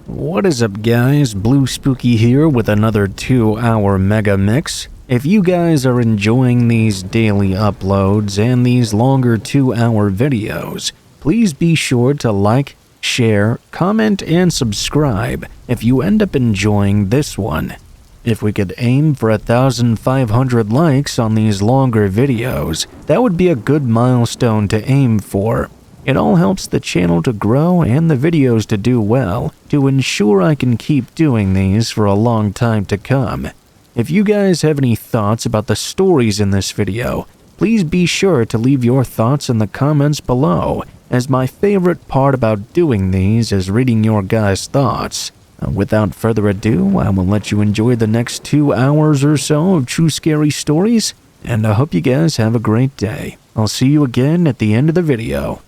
What is up guys, Blue Spooky here with another 2-hour Megamix. If you guys are enjoying these daily uploads and these longer 2-hour videos, please be sure to like, share, comment, and subscribe if you end up enjoying this one. If we could aim for 1,500 likes on these longer videos, that would be a good milestone to aim for. It all helps the channel to grow and the videos to do well, to ensure I can keep doing these for a long time to come. If you guys have any thoughts about the stories in this video, please be sure to leave your thoughts in the comments below, as my favorite part about doing these is reading your guys' thoughts. Without further ado, I will let you enjoy the next 2 hours or so of true scary stories, and I hope you guys have a great day. I'll see you again at the end of the video.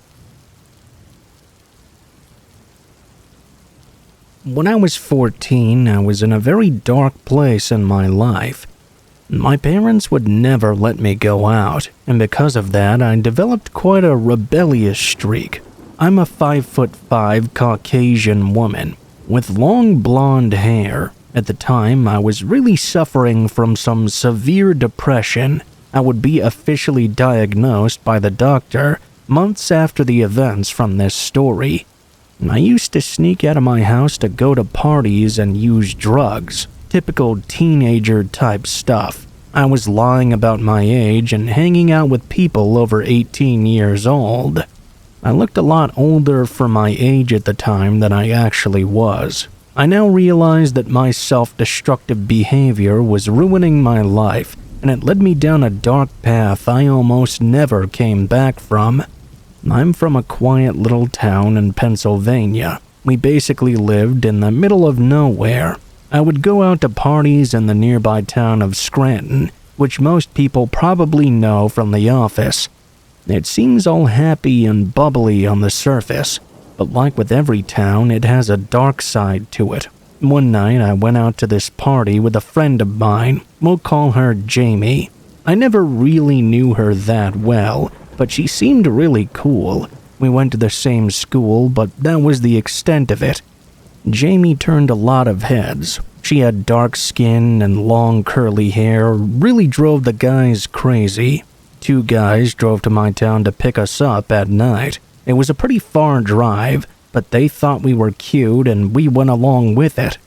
When I was 14, I was in a very dark place in my life. My parents would never let me go out, and because of that, I developed quite a rebellious streak. I'm a 5'5" Caucasian woman with long blonde hair. At the time, I was really suffering from some severe depression. I would be officially diagnosed by the doctor months after the events from this story. I used to sneak out of my house to go to parties and use drugs, typical teenager type stuff. I was lying about my age and hanging out with people over 18 years old. I looked a lot older for my age at the time than I actually was. I now realize that my self-destructive behavior was ruining my life, and it led me down a dark path I almost never came back from. I'm from a quiet little town in Pennsylvania. We basically lived in the middle of nowhere. I would go out to parties in the nearby town of Scranton, which most people probably know from The Office. It seems all happy and bubbly on the surface, but like with every town, it has a dark side to it. One night, I went out to this party with a friend of mine. We'll call her Jamie. I never really knew her that well, but she seemed really cool. We went to the same school, but that was the extent of it. Jamie turned a lot of heads. She had dark skin and long curly hair, really drove the guys crazy. 2 guys drove to my town to pick us up at night. It was a pretty far drive, but they thought we were cute and we went along with it.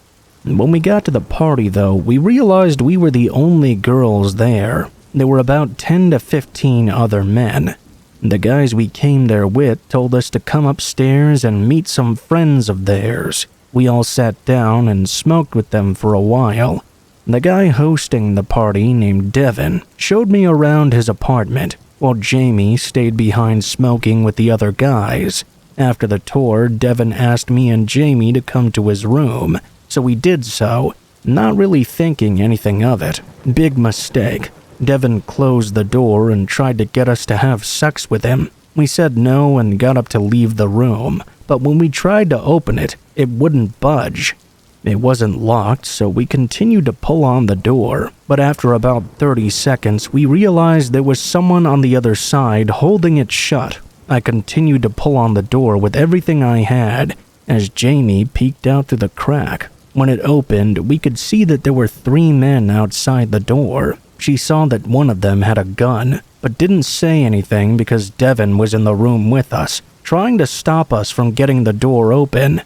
When we got to the party though, we realized we were the only girls there. There were about 10 to 15 other men. The guys we came there with told us to come upstairs and meet some friends of theirs. We all sat down and smoked with them for a while. The guy hosting the party, named Devin, showed me around his apartment, while Jamie stayed behind smoking with the other guys. After the tour, Devin asked me and Jamie to come to his room, so we did so, not really thinking anything of it. Big mistake. Devin closed the door and tried to get us to have sex with him. We said no and got up to leave the room, but when we tried to open it, it wouldn't budge. It wasn't locked, so we continued to pull on the door, but after about 30 seconds, we realized there was someone on the other side holding it shut. I continued to pull on the door with everything I had, as Jamie peeked out through the crack. When it opened, we could see that there were 3 men outside the door. She saw that one of them had a gun, but didn't say anything because Devin was in the room with us, trying to stop us from getting the door open.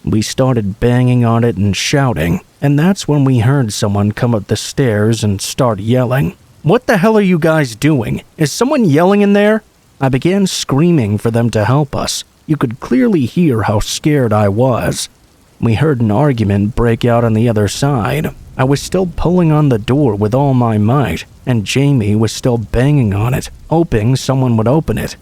We started banging on it and shouting, and that's when we heard someone come up the stairs and start yelling. "What the hell are you guys doing? Is someone yelling in there?" I began screaming for them to help us. You could clearly hear how scared I was. We heard an argument break out on the other side. I was still pulling on the door with all my might, and Jamie was still banging on it, hoping someone would open it.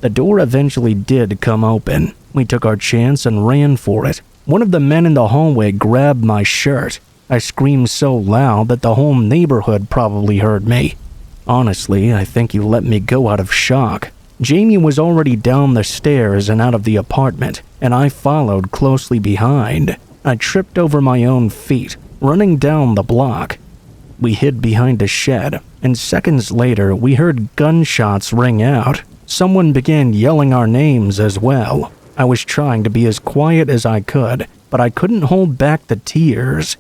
The door eventually did come open. We took our chance and ran for it. One of the men in the hallway grabbed my shirt. I screamed so loud that the whole neighborhood probably heard me. Honestly, I think he let me go out of shock. Jamie was already down the stairs and out of the apartment, and I followed closely behind. I tripped over my own feet, running down the block. We hid behind a shed, and seconds later we heard gunshots ring out. Someone began yelling our names as well. I was trying to be as quiet as I could, but I couldn't hold back the tears.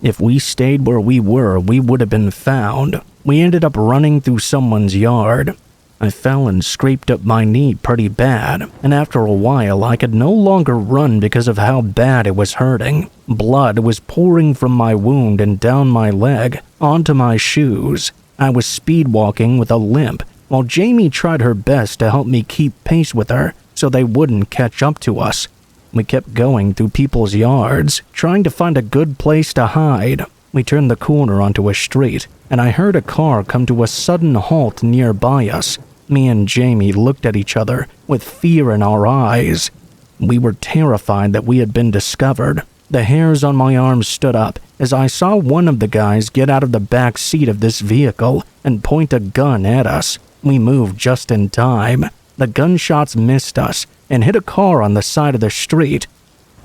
If we stayed where we were, we would have been found. We ended up running through someone's yard. I fell and scraped up my knee pretty bad, and after a while I could no longer run because of how bad it was hurting. Blood was pouring from my wound and down my leg, onto my shoes. I was speed walking with a limp, while Jamie tried her best to help me keep pace with her so they wouldn't catch up to us. We kept going through people's yards, trying to find a good place to hide. We turned the corner onto a street, and I heard a car come to a sudden halt nearby us. Me and Jamie looked at each other with fear in our eyes. We were terrified that we had been discovered. The hairs on my arms stood up as I saw one of the guys get out of the back seat of this vehicle and point a gun at us. We moved just in time. The gunshots missed us and hit a car on the side of the street.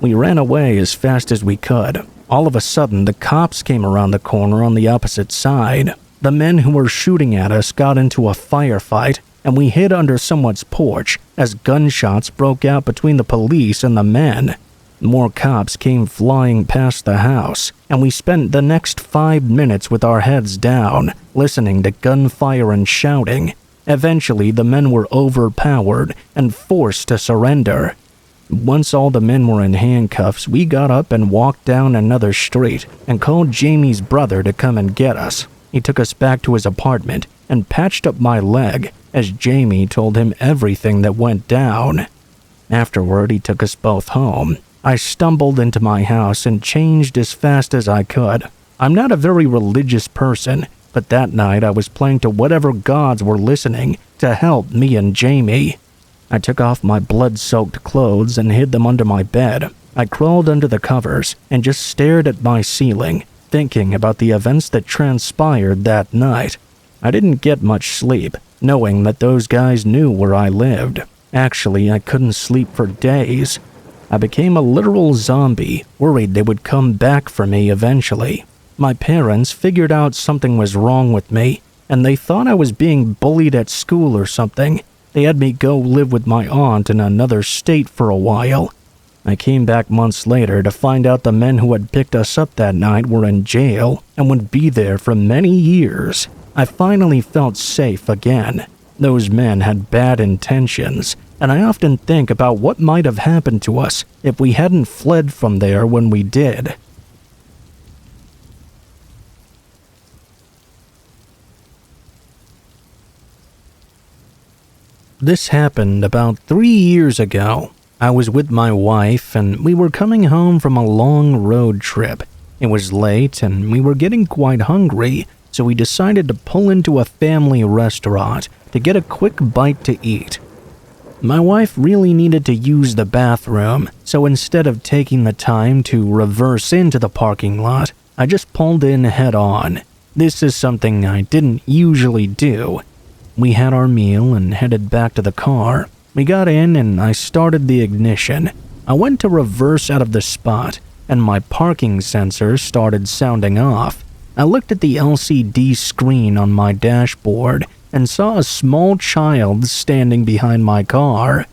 We ran away as fast as we could. All of a sudden, the cops came around the corner on the opposite side. The men who were shooting at us got into a firefight, and we hid under someone's porch as gunshots broke out between the police and the men. More cops came flying past the house, and we spent the next 5 minutes with our heads down, listening to gunfire and shouting. Eventually, the men were overpowered and forced to surrender. Once all the men were in handcuffs, we got up and walked down another street and called Jamie's brother to come and get us. He took us back to his apartment and patched up my leg as Jamie told him everything that went down. Afterward, he took us both home. I stumbled into my house and changed as fast as I could. I'm not a very religious person, but that night I was praying to whatever gods were listening to help me and Jamie. I took off my blood-soaked clothes and hid them under my bed. I crawled under the covers and just stared at my ceiling, thinking about the events that transpired that night. I didn't get much sleep, knowing that those guys knew where I lived. Actually, I couldn't sleep for days. I became a literal zombie, worried they would come back for me eventually. My parents figured out something was wrong with me, and they thought I was being bullied at school or something. They had me go live with my aunt in another state for a while. I came back months later to find out the men who had picked us up that night were in jail and would be there for many years. I finally felt safe again. Those men had bad intentions, and I often think about what might have happened to us if we hadn't fled from there when we did. This happened about 3 years ago. I was with my wife and we were coming home from a long road trip. It was late and we were getting quite hungry, so we decided to pull into a family restaurant to get a quick bite to eat. My wife really needed to use the bathroom, so instead of taking the time to reverse into the parking lot, I just pulled in head-on. This is something I didn't usually do. We had our meal and headed back to the car. We got in and I started the ignition. I went to reverse out of the spot, and my parking sensor started sounding off. I looked at the LCD screen on my dashboard and saw a small child standing behind my car.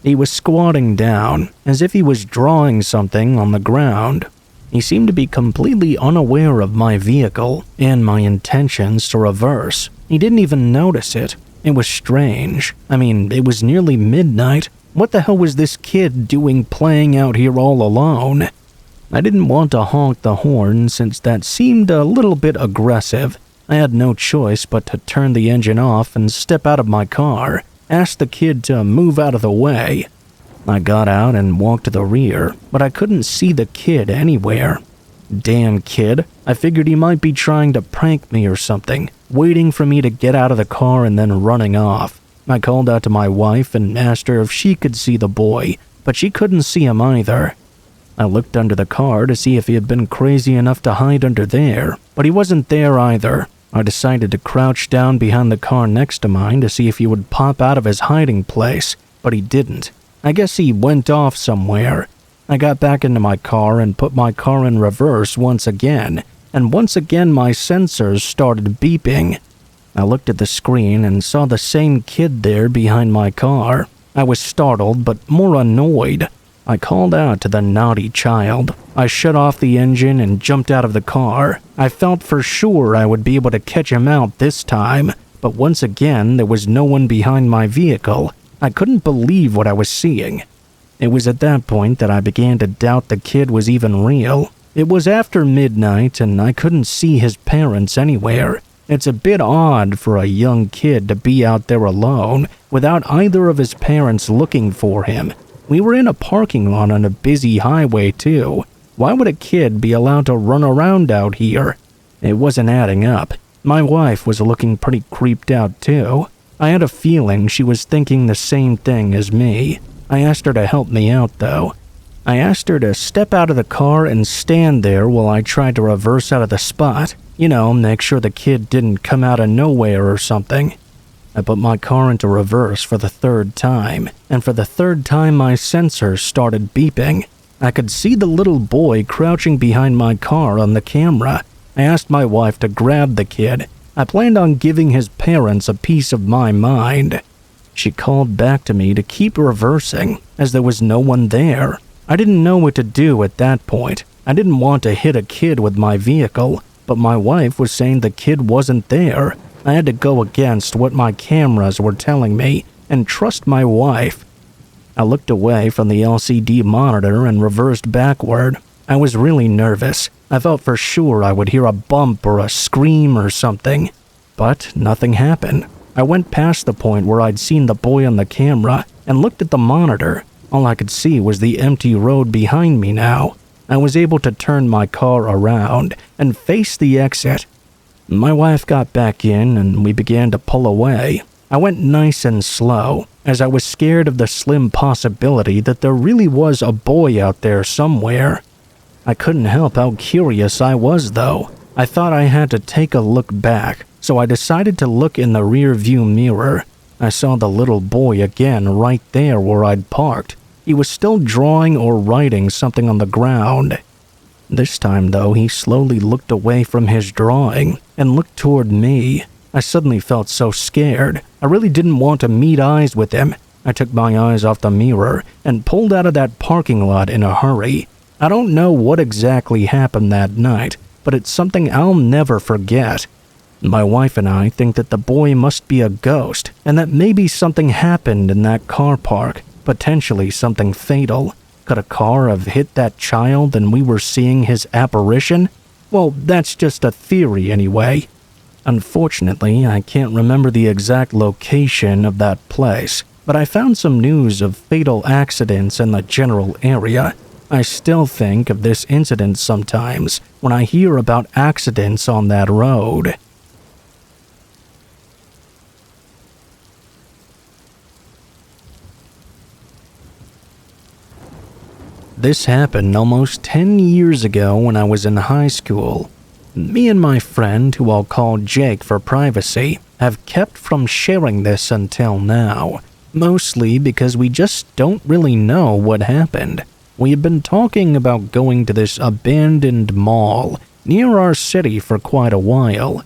He was squatting down, as if he was drawing something on the ground. He seemed to be completely unaware of my vehicle and my intentions to reverse. He didn't even notice it. It was strange. I mean, it was nearly midnight. What the hell was this kid doing playing out here all alone? I didn't want to honk the horn since that seemed a little bit aggressive. I had no choice but to turn the engine off and step out of my car, ask the kid to move out of the way. I got out and walked to the rear, but I couldn't see the kid anywhere. Damn kid, I figured he might be trying to prank me or something, waiting for me to get out of the car and then running off. I called out to my wife and asked her if she could see the boy, but she couldn't see him either. I looked under the car to see if he had been crazy enough to hide under there, but he wasn't there either. I decided to crouch down behind the car next to mine to see if he would pop out of his hiding place, but he didn't. I guess he went off somewhere. I got back into my car and put my car in reverse once again, and once again my sensors started beeping. I looked at the screen and saw the same kid there behind my car. I was startled but more annoyed. I called out to the naughty child. I shut off the engine and jumped out of the car. I felt for sure I would be able to catch him out this time, but once again there was no one behind my vehicle. I couldn't believe what I was seeing. It was at that point that I began to doubt the kid was even real. It was after midnight and I couldn't see his parents anywhere. It's a bit odd for a young kid to be out there alone without either of his parents looking for him. We were in a parking lot on a busy highway too. Why would a kid be allowed to run around out here? It wasn't adding up. My wife was looking pretty creeped out too. I had a feeling she was thinking the same thing as me. I asked her to help me out though. I asked her to step out of the car and stand there while I tried to reverse out of the spot. Make sure the kid didn't come out of nowhere or something. I put my car into reverse for the third time, and for the third time my sensors started beeping. I could see the little boy crouching behind my car on the camera. I asked my wife to grab the kid. I planned on giving his parents a piece of my mind. She called back to me to keep reversing, as there was no one there. I didn't know what to do at that point. I didn't want to hit a kid with my vehicle, but my wife was saying the kid wasn't there. I had to go against what my cameras were telling me and trust my wife. I looked away from the LCD monitor and reversed backward. I was really nervous. I felt for sure I would hear a bump or a scream or something, but nothing happened. I went past the point where I'd seen the boy on the camera and looked at the monitor. All I could see was the empty road behind me now. I was able to turn my car around and face the exit. My wife got back in and we began to pull away. I went nice and slow, as I was scared of the slim possibility that there really was a boy out there somewhere. I couldn't help how curious I was though. I thought I had to take a look back, so I decided to look in the rear view mirror. I saw the little boy again right there where I'd parked. He was still drawing or writing something on the ground. This time though, he slowly looked away from his drawing and looked toward me. I suddenly felt so scared. I really didn't want to meet eyes with him. I took my eyes off the mirror and pulled out of that parking lot in a hurry. I don't know what exactly happened that night, but it's something I'll never forget. My wife and I think that the boy must be a ghost and that maybe something happened in that car park, potentially something fatal. Could a car have hit that child and we were seeing his apparition? Well, that's just a theory anyway. Unfortunately, I can't remember the exact location of that place, but I found some news of fatal accidents in the general area. I still think of this incident sometimes when I hear about accidents on that road. This happened almost 10 years ago when I was in high school. Me and my friend, who I'll call Jake for privacy, have kept from sharing this until now, mostly because we just don't really know what happened. We had been talking about going to this abandoned mall near our city for quite a while.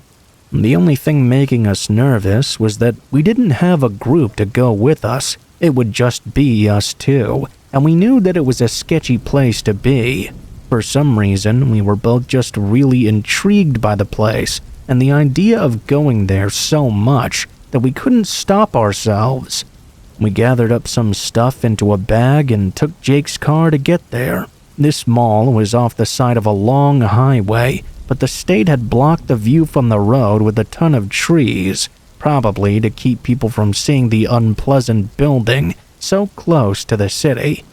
The only thing making us nervous was that we didn't have a group to go with us. It would just be us two, and we knew that it was a sketchy place to be. For some reason, we were both just really intrigued by the place and the idea of going there so much that we couldn't stop ourselves. We gathered up some stuff into a bag and took Jake's car to get there. This mall was off the side of a long highway, but the state had blocked the view from the road with a ton of trees, probably to keep people from seeing the unpleasant building so close to the city.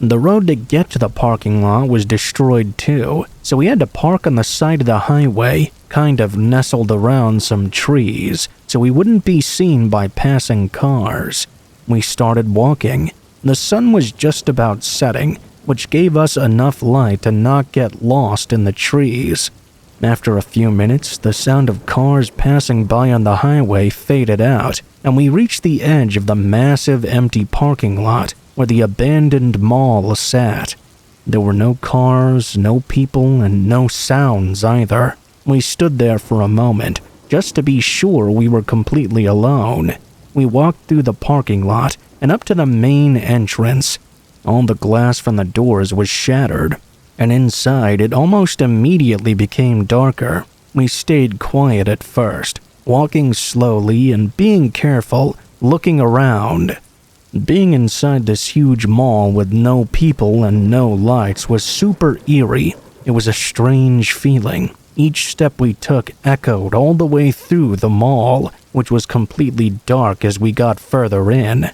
The road to get to the parking lot was destroyed too, so we had to park on the side of the highway, kind of nestled around some trees, so we wouldn't be seen by passing cars. We started walking. The sun was just about setting, which gave us enough light to not get lost in the trees. After a few minutes, the sound of cars passing by on the highway faded out, and we reached the edge of the massive empty parking lot where the abandoned mall sat. There were no cars, no people, and no sounds either. We stood there for a moment, just to be sure we were completely alone. We walked through the parking lot and up to the main entrance. All the glass from the doors was shattered, and inside it almost immediately became darker. We stayed quiet at first, walking slowly and being careful, looking around. Being inside this huge mall with no people and no lights was super eerie. It was a strange feeling. Each step we took echoed all the way through the mall, which was completely dark as we got further in.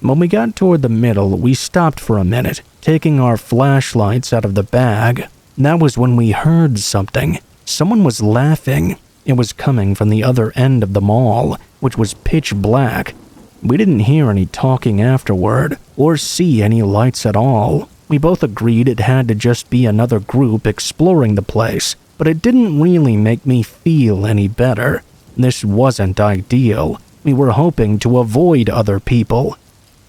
When we got toward the middle, we stopped for a minute, taking our flashlights out of the bag. That was when we heard something. Someone was laughing. It was coming from the other end of the mall, which was pitch black. We didn't hear any talking afterward, or see any lights at all. We both agreed it had to just be another group exploring the place, but it didn't really make me feel any better. This wasn't ideal. We were hoping to avoid other people.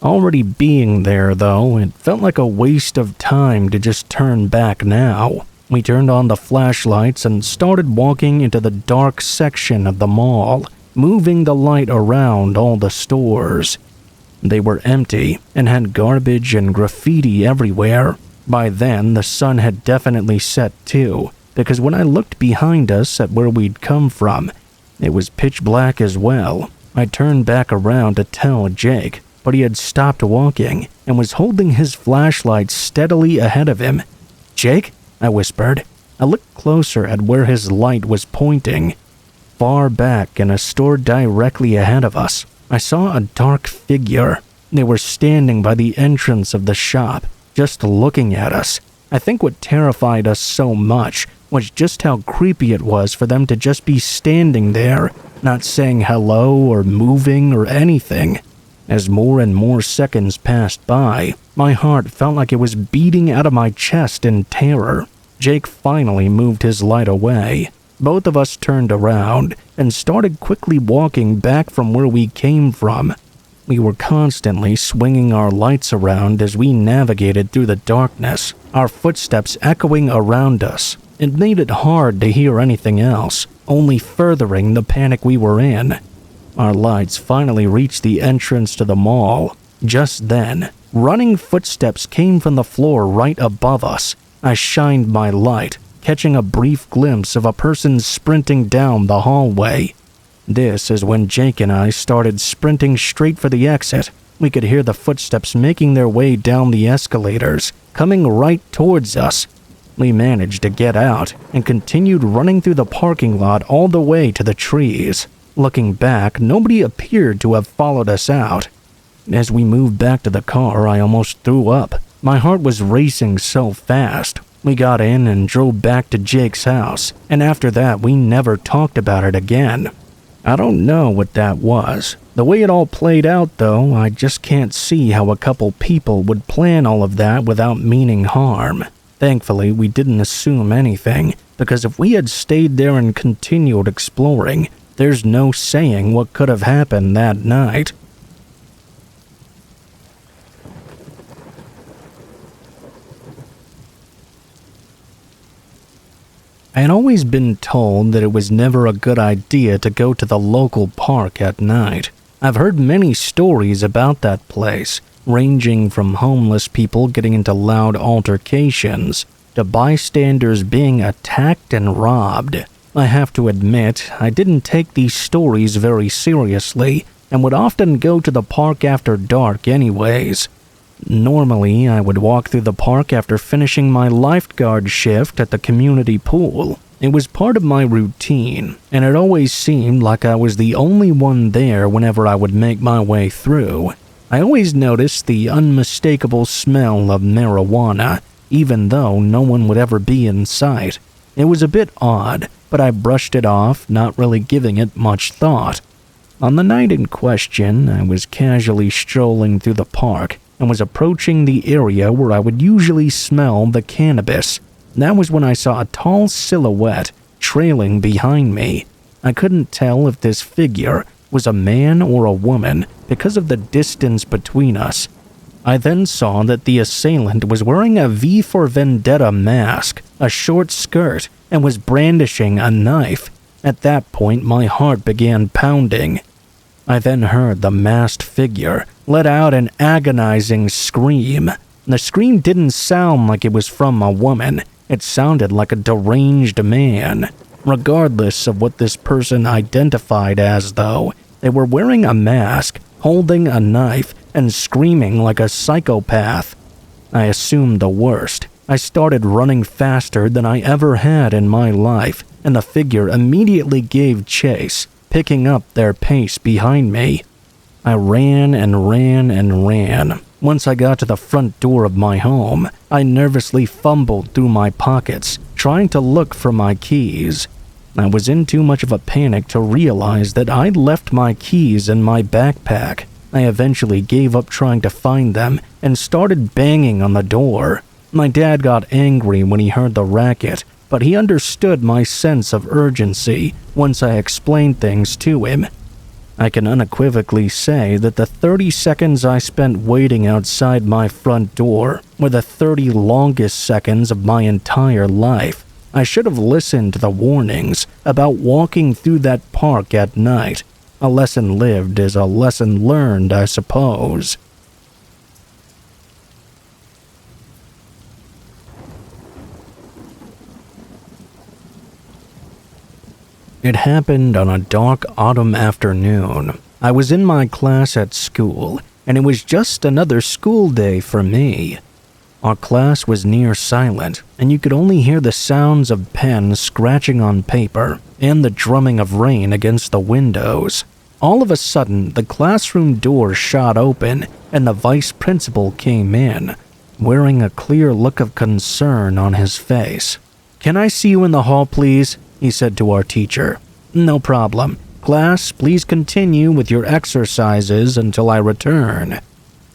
Already being there, though, it felt like a waste of time to just turn back now. We turned on the flashlights and started walking into the dark section of the mall, moving the light around all the stores. They were empty and had garbage and graffiti everywhere. By then, the sun had definitely set too, because when I looked behind us at where we'd come from, it was pitch black as well. I turned back around to tell Jake, but he had stopped walking and was holding his flashlight steadily ahead of him. "Jake?" I whispered. I looked closer at where his light was pointing. Far back in a store directly ahead of us, I saw a dark figure. They were standing by the entrance of the shop, just looking at us. I think what terrified us so much was just how creepy it was for them to just be standing there, not saying hello or moving or anything. As more and more seconds passed by, my heart felt like it was beating out of my chest in terror. Jake finally moved his light away. Both of us turned around and started quickly walking back from where we came from. We were constantly swinging our lights around as we navigated through the darkness, our footsteps echoing around us. It made it hard to hear anything else, only furthering the panic we were in. Our lights finally reached the entrance to the mall. Just then, running footsteps came from the floor right above us. I shined my light, catching a brief glimpse of a person sprinting down the hallway. This is when Jake and I started sprinting straight for the exit. We could hear the footsteps making their way down the escalators, coming right towards us. We managed to get out and continued running through the parking lot all the way to the trees. Looking back, nobody appeared to have followed us out. As we moved back to the car, I almost threw up. My heart was racing so fast. We got in and drove back to Jake's house, and after that, we never talked about it again. I don't know what that was. The way it all played out, though, I just can't see how a couple people would plan all of that without meaning harm. Thankfully, we didn't assume anything, because if we had stayed there and continued exploring, there's no saying what could have happened that night. I had always been told that it was never a good idea to go to the local park at night. I've heard many stories about that place, ranging from homeless people getting into loud altercations to bystanders being attacked and robbed. I have to admit, I didn't take these stories very seriously and would often go to the park after dark anyways. Normally, I would walk through the park after finishing my lifeguard shift at the community pool. It was part of my routine, and it always seemed like I was the only one there whenever I would make my way through. I always noticed the unmistakable smell of marijuana, even though no one would ever be in sight. It was a bit odd, but I brushed it off, not really giving it much thought. On the night in question, I was casually strolling through the park and was approaching the area where I would usually smell the cannabis. That was when I saw a tall silhouette trailing behind me. I couldn't tell if this figure was a man or a woman because of the distance between us. I then saw that the assailant was wearing a V for Vendetta mask, a short skirt, and was brandishing a knife. At that point, my heart began pounding. I then heard the masked figure let out an agonizing scream. The scream didn't sound like it was from a woman. It sounded like a deranged man. Regardless of what this person identified as, though, they were wearing a mask, holding a knife, and screaming like a psychopath. I assumed the worst. I started running faster than I ever had in my life, and the figure immediately gave chase, picking up their pace behind me. I ran and ran and ran. Once I got to the front door of my home, I nervously fumbled through my pockets, trying to look for my keys. I was in too much of a panic to realize that I'd left my keys in my backpack. I eventually gave up trying to find them and started banging on the door. My dad got angry when he heard the racket, but he understood my sense of urgency once I explained things to him. I can unequivocally say that the 30 seconds I spent waiting outside my front door were the 30 longest seconds of my entire life. I should have listened to the warnings about walking through that park at night. A lesson lived is a lesson learned, I suppose. It happened on a dark autumn afternoon. I was in my class at school, and it was just another school day for me. Our class was near silent, and you could only hear the sounds of pens scratching on paper and the drumming of rain against the windows. All of a sudden, the classroom door shot open, and the vice principal came in, wearing a clear look of concern on his face. "Can I see you in the hall, please?" he said to our teacher. "No problem. Class, please continue with your exercises until I return."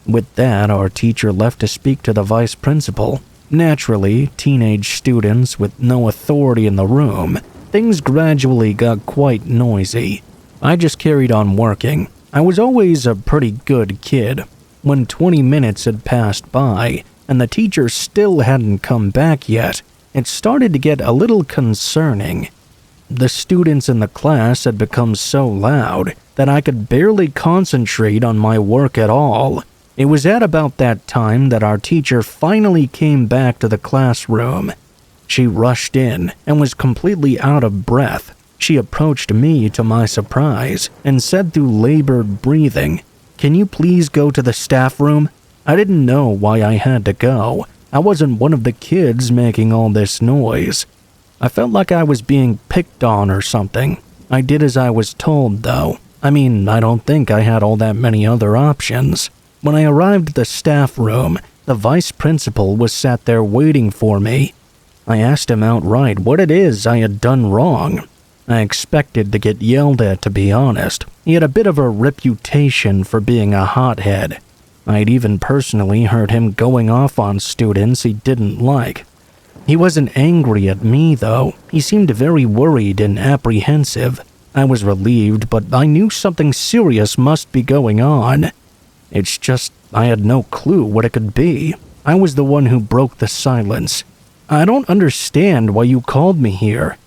With that, our teacher left to speak to the vice principal. Naturally, teenage students with no authority in the room, things gradually got quite noisy. I just carried on working. I was always a pretty good kid. When 20 minutes had passed by, and the teacher still hadn't come back yet, it started to get a little concerning. The students in the class had become so loud that I could barely concentrate on my work at all. It was at about that time that our teacher finally came back to the classroom. She rushed in and was completely out of breath. She approached me to my surprise and said through labored breathing, "Can you please go to the staff room?" I didn't know why I had to go. I wasn't one of the kids making all this noise. I felt like I was being picked on or something. I did as I was told, though. I mean, I don't think I had all that many other options. When I arrived at the staff room, the vice principal was sat there waiting for me. I asked him outright what it is I had done wrong. I expected to get yelled at, to be honest. He had a bit of a reputation for being a hothead. I'd even personally heard him going off on students he didn't like. He wasn't angry at me, though. He seemed very worried and apprehensive. I was relieved, but I knew something serious must be going on. It's just I had no clue what it could be. I was the one who broke the silence. "I don't understand why you called me here."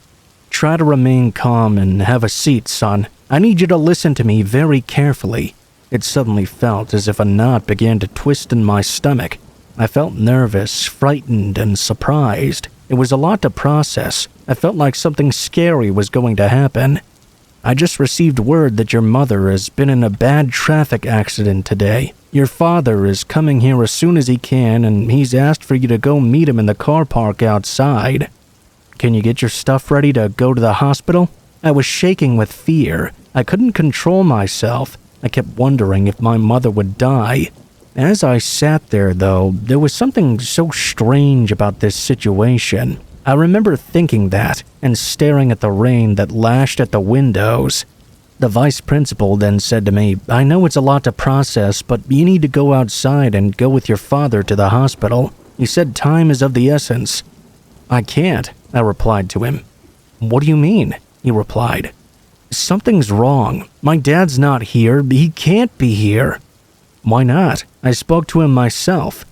"Try to remain calm and have a seat, son. I need you to listen to me very carefully." It suddenly felt as if a knot began to twist in my stomach. I felt nervous, frightened, and surprised. It was a lot to process. I felt like something scary was going to happen. "I just received word that your mother has been in a bad traffic accident today. Your father is coming here as soon as he can, and he's asked for you to go meet him in the car park outside. Can you get your stuff ready to go to the hospital?" I was shaking with fear. I couldn't control myself. I kept wondering if my mother would die. As I sat there, though, there was something so strange about this situation. I remember thinking that and staring at the rain that lashed at the windows. The vice principal then said to me, "I know it's a lot to process, but you need to go outside and go with your father to the hospital. You said time is of the essence." "I can't," I replied to him. "What do you mean?" he replied. "Something's wrong. My dad's not here. He can't be here." "Why not? I spoke to him myself."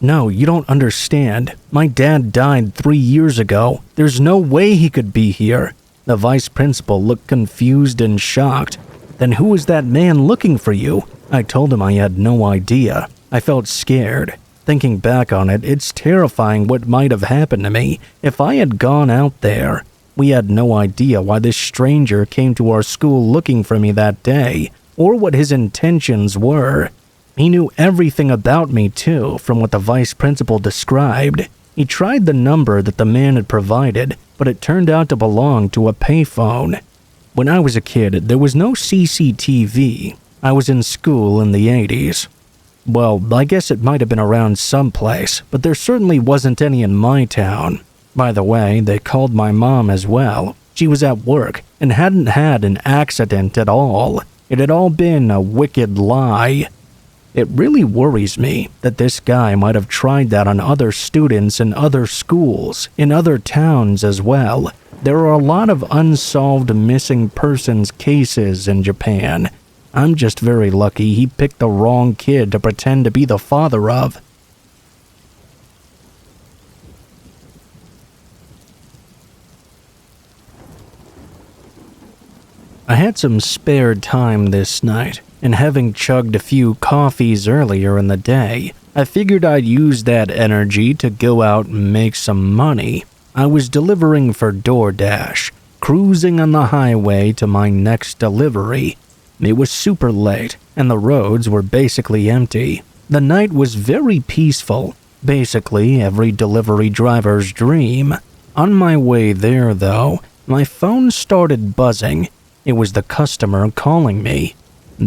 "No, you don't understand. My dad died 3 years ago. There's no way he could be here." The vice principal looked confused and shocked. "Then who is that man looking for you?" I told him I had no idea. I felt scared. Thinking back on it, it's terrifying what might have happened to me if I had gone out there. We had no idea why this stranger came to our school looking for me that day, or what his intentions were. He knew everything about me too, from what the vice principal described. He tried the number that the man had provided, but it turned out to belong to a payphone. When I was a kid, there was no CCTV. I was in school in the 80s. Well, I guess it might have been around someplace, but there certainly wasn't any in my town. By the way, they called my mom as well. She was at work and hadn't had an accident at all. It had all been a wicked lie. It really worries me that this guy might have tried that on other students in other schools, in other towns as well. There are a lot of unsolved missing persons cases in Japan. I'm just very lucky he picked the wrong kid to pretend to be the father of. I had some spare time this night, and having chugged a few coffees earlier in the day, I figured I'd use that energy to go out and make some money. I was delivering for DoorDash, cruising on the highway to my next delivery. It was super late, and the roads were basically empty. The night was very peaceful, basically every delivery driver's dream. On my way there, though, my phone started buzzing. It was the customer calling me.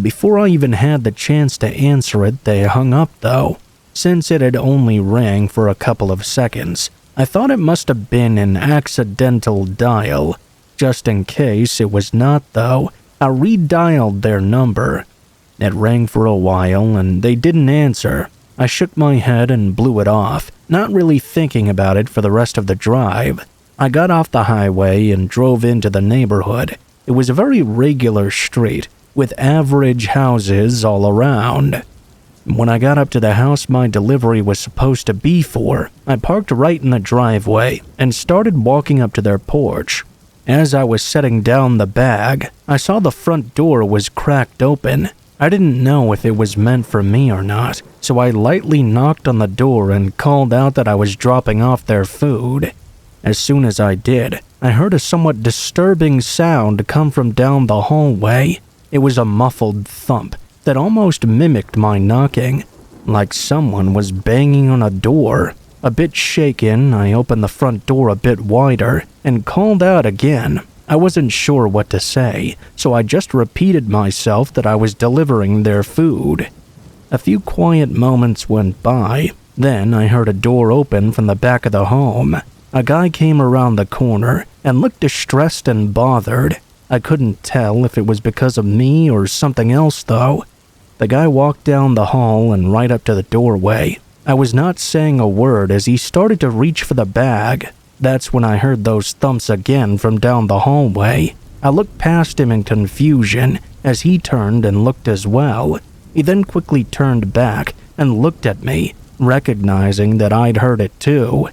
Before I even had the chance to answer it, they hung up though. Since it had only rang for a couple of seconds, I thought it must have been an accidental dial. Just in case it was not though, I redialed their number. It rang for a while and they didn't answer. I shook my head and blew it off, not really thinking about it for the rest of the drive. I got off the highway and drove into the neighborhood. It was a very regular street, with average houses all around. When I got up to the house my delivery was supposed to be for, I parked right in the driveway and started walking up to their porch. As I was setting down the bag, I saw the front door was cracked open. I didn't know if it was meant for me or not, so I lightly knocked on the door and called out that I was dropping off their food. As soon as I did, I heard a somewhat disturbing sound come from down the hallway. It was a muffled thump that almost mimicked my knocking, like someone was banging on a door. A bit shaken, I opened the front door a bit wider and called out again. I wasn't sure what to say, so I just repeated myself that I was delivering their food. A few quiet moments went by. Then I heard a door open from the back of the home. A guy came around the corner and looked distressed and bothered. I couldn't tell if it was because of me or something else, though. The guy walked down the hall and right up to the doorway. I was not saying a word as he started to reach for the bag. That's when I heard those thumps again from down the hallway. I looked past him in confusion as he turned and looked as well. He then quickly turned back and looked at me, recognizing that I'd heard it too.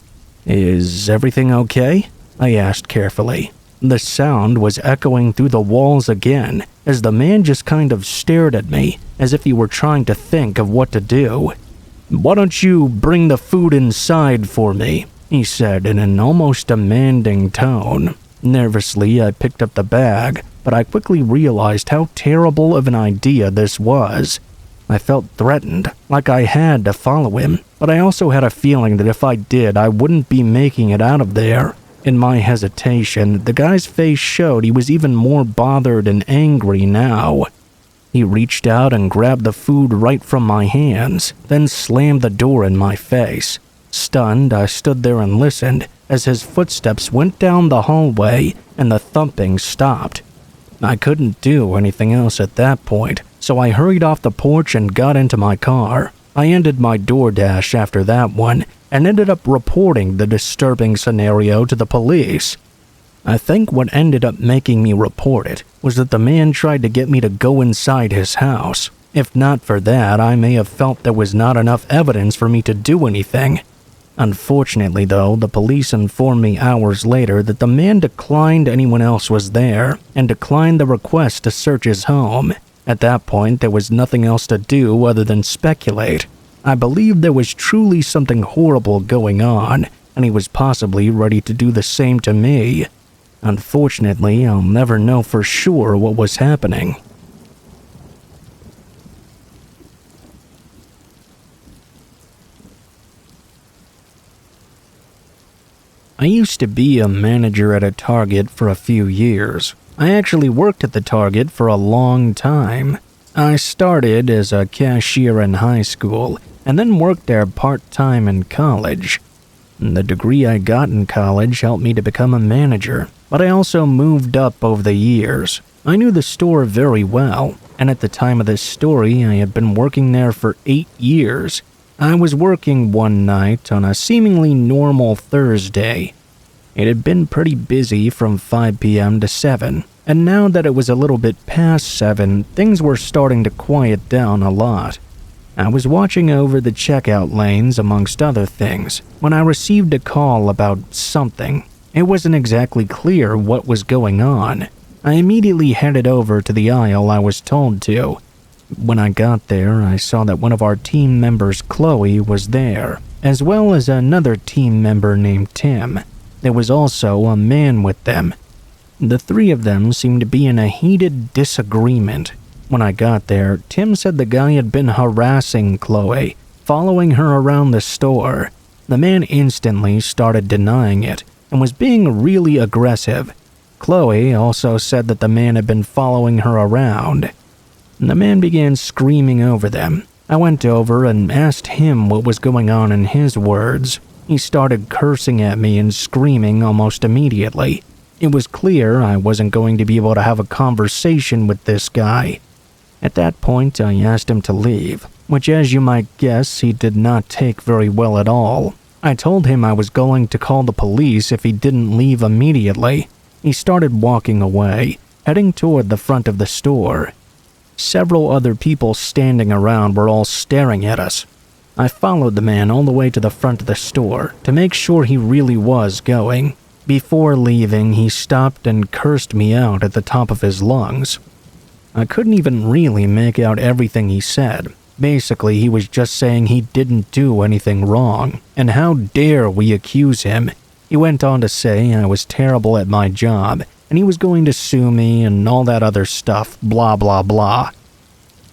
"Is everything okay?" I asked carefully. The sound was echoing through the walls again as the man just kind of stared at me as if he were trying to think of what to do. "Why don't you bring the food inside for me?" he said in an almost demanding tone. Nervously, I picked up the bag, but I quickly realized how terrible of an idea this was. I felt threatened, like I had to follow him, but I also had a feeling that if I did, I wouldn't be making it out of there. In my hesitation, the guy's face showed he was even more bothered and angry now. He reached out and grabbed the food right from my hands, then slammed the door in my face. Stunned, I stood there and listened as his footsteps went down the hallway and the thumping stopped. I couldn't do anything else at that point, so I hurried off the porch and got into my car. I ended my DoorDash after that one and ended up reporting the disturbing scenario to the police. I think what ended up making me report it was that the man tried to get me to go inside his house. If not for that, I may have felt there was not enough evidence for me to do anything. Unfortunately, though, the police informed me hours later that the man declined anyone else was there and declined the request to search his home. At that point, there was nothing else to do other than speculate. I believed there was truly something horrible going on, and he was possibly ready to do the same to me. Unfortunately, I'll never know for sure what was happening. I used to be a manager at a Target for a few years. I actually worked at the Target for a long time. I started as a cashier in high school and then worked there part-time in college. The degree I got in college helped me to become a manager, but I also moved up over the years. I knew the store very well, and at the time of this story, I had been working there for 8 years. I was working one night on a seemingly normal Thursday. It had been pretty busy from 5 p.m. to 7, and now that it was a little bit past 7, things were starting to quiet down a lot. I was watching over the checkout lanes amongst other things when I received a call about something. It wasn't exactly clear what was going on. I immediately headed over to the aisle I was told to. When I got there, I saw that one of our team members, Chloe, was there, as well as another team member named Tim. There was also a man with them. The three of them seemed to be in a heated disagreement. When I got there, Tim said the guy had been harassing Chloe, following her around the store. The man instantly started denying it and was being really aggressive. Chloe also said that the man had been following her around. The man began screaming over them. I went over and asked him what was going on in his words. He started cursing at me and screaming almost immediately. It was clear I wasn't going to be able to have a conversation with this guy. At that point, I asked him to leave, which, as you might guess, he did not take very well at all. I told him I was going to call the police if he didn't leave immediately. He started walking away, heading toward the front of the store. Several other people standing around were all staring at us. I followed the man all the way to the front of the store to make sure he really was going. Before leaving, he stopped and cursed me out at the top of his lungs. I couldn't even really make out everything he said. Basically, he was just saying he didn't do anything wrong, and how dare we accuse him. He went on to say I was terrible at my job, and he was going to sue me and all that other stuff, blah blah blah.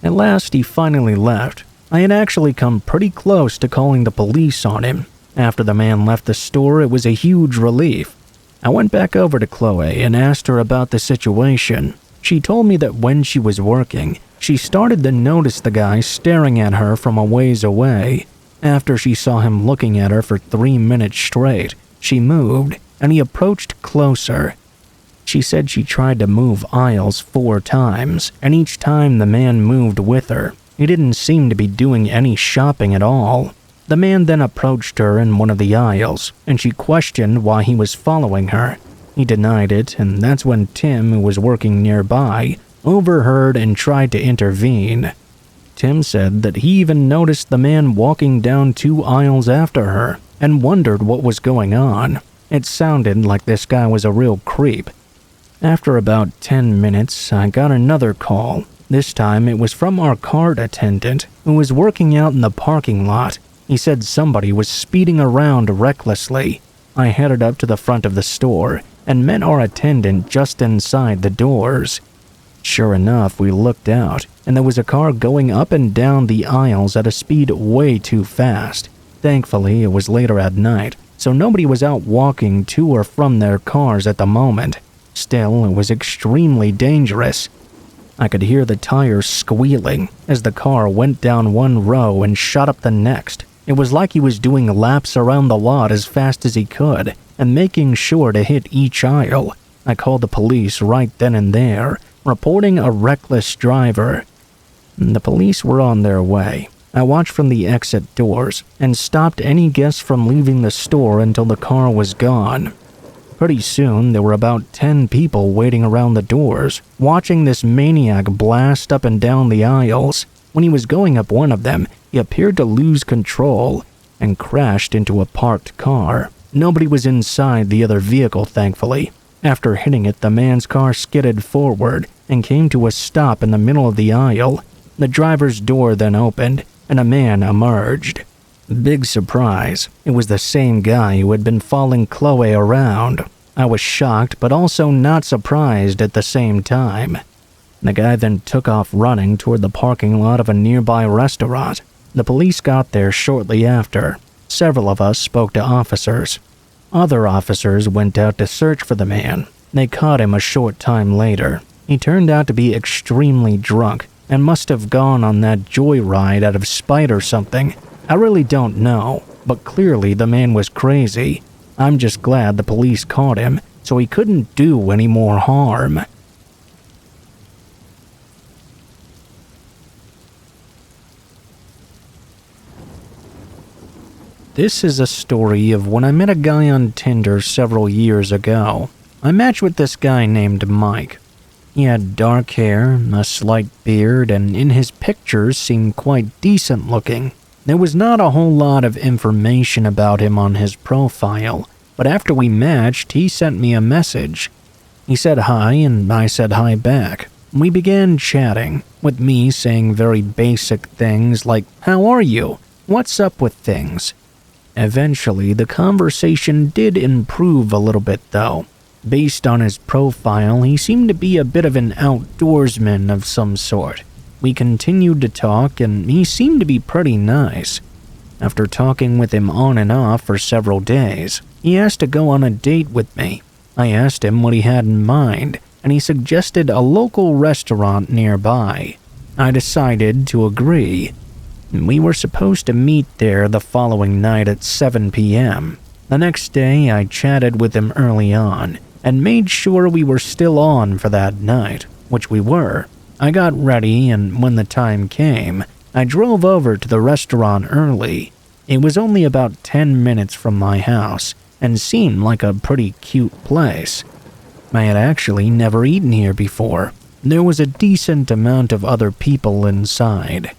At last, he finally left. I had actually come pretty close to calling the police on him. After the man left the store, it was a huge relief. I went back over to Chloe and asked her about the situation. She told me that when she was working, she started to notice the guy staring at her from a ways away. After she saw him looking at her for 3 minutes straight, she moved, and he approached closer. She said she tried to move aisles 4 times, and each time the man moved with her. He didn't seem to be doing any shopping at all. The man then approached her in one of the aisles, and she questioned why he was following her. He denied it, and that's when Tim, who was working nearby, overheard and tried to intervene. Tim said that he even noticed the man walking down 2 aisles after her and wondered what was going on. It sounded like this guy was a real creep. After about 10 minutes, I got another call. This time it was from our cart attendant, who was working out in the parking lot. He said somebody was speeding around recklessly. I headed up to the front of the store and met our attendant just inside the doors. Sure enough, we looked out, and there was a car going up and down the aisles at a speed way too fast. Thankfully, it was later at night, so nobody was out walking to or from their cars at the moment. Still, it was extremely dangerous. I could hear the tires squealing as the car went down one row and shot up the next. It was like he was doing laps around the lot as fast as he could and making sure to hit each aisle. I called the police right then and there, reporting a reckless driver. The police were on their way. I watched from the exit doors and stopped any guests from leaving the store until the car was gone. Pretty soon, there were about 10 people waiting around the doors, watching this maniac blast up and down the aisles. When he was going up one of them, he appeared to lose control and crashed into a parked car. Nobody was inside the other vehicle, thankfully. After hitting it, the man's car skidded forward and came to a stop in the middle of the aisle. The driver's door then opened, and a man emerged. Big surprise, it was the same guy who had been following Chloe around. I was shocked but also not surprised at the same time. The guy then took off running toward the parking lot of a nearby restaurant. The police got there shortly after. Several of us spoke to officers. Other officers went out to search for the man. They caught him a short time later. He turned out to be extremely drunk and must have gone on that joyride out of spite or something. I really don't know, but clearly the man was crazy. I'm just glad the police caught him, so he couldn't do any more harm. This is a story of when I met a guy on Tinder several years ago. I matched with this guy named Mike. He had dark hair, a slight beard, and in his pictures seemed quite decent looking. There was not a whole lot of information about him on his profile, but after we matched, he sent me a message. He said hi, and I said hi back. We began chatting, with me saying very basic things like, "How are you? What's up with things?" Eventually, the conversation did improve a little bit though. Based on his profile, he seemed to be a bit of an outdoorsman of some sort. We continued to talk, and he seemed to be pretty nice. After talking with him on and off for several days, he asked to go on a date with me. I asked him what he had in mind, and he suggested a local restaurant nearby. I decided to agree. We were supposed to meet there the following night at 7 p.m. The next day, I chatted with him early on and made sure we were still on for that night, which we were. I got ready, and when the time came, I drove over to the restaurant early. It was only about 10 minutes from my house and seemed like a pretty cute place. I had actually never eaten here before. There was a decent amount of other people inside.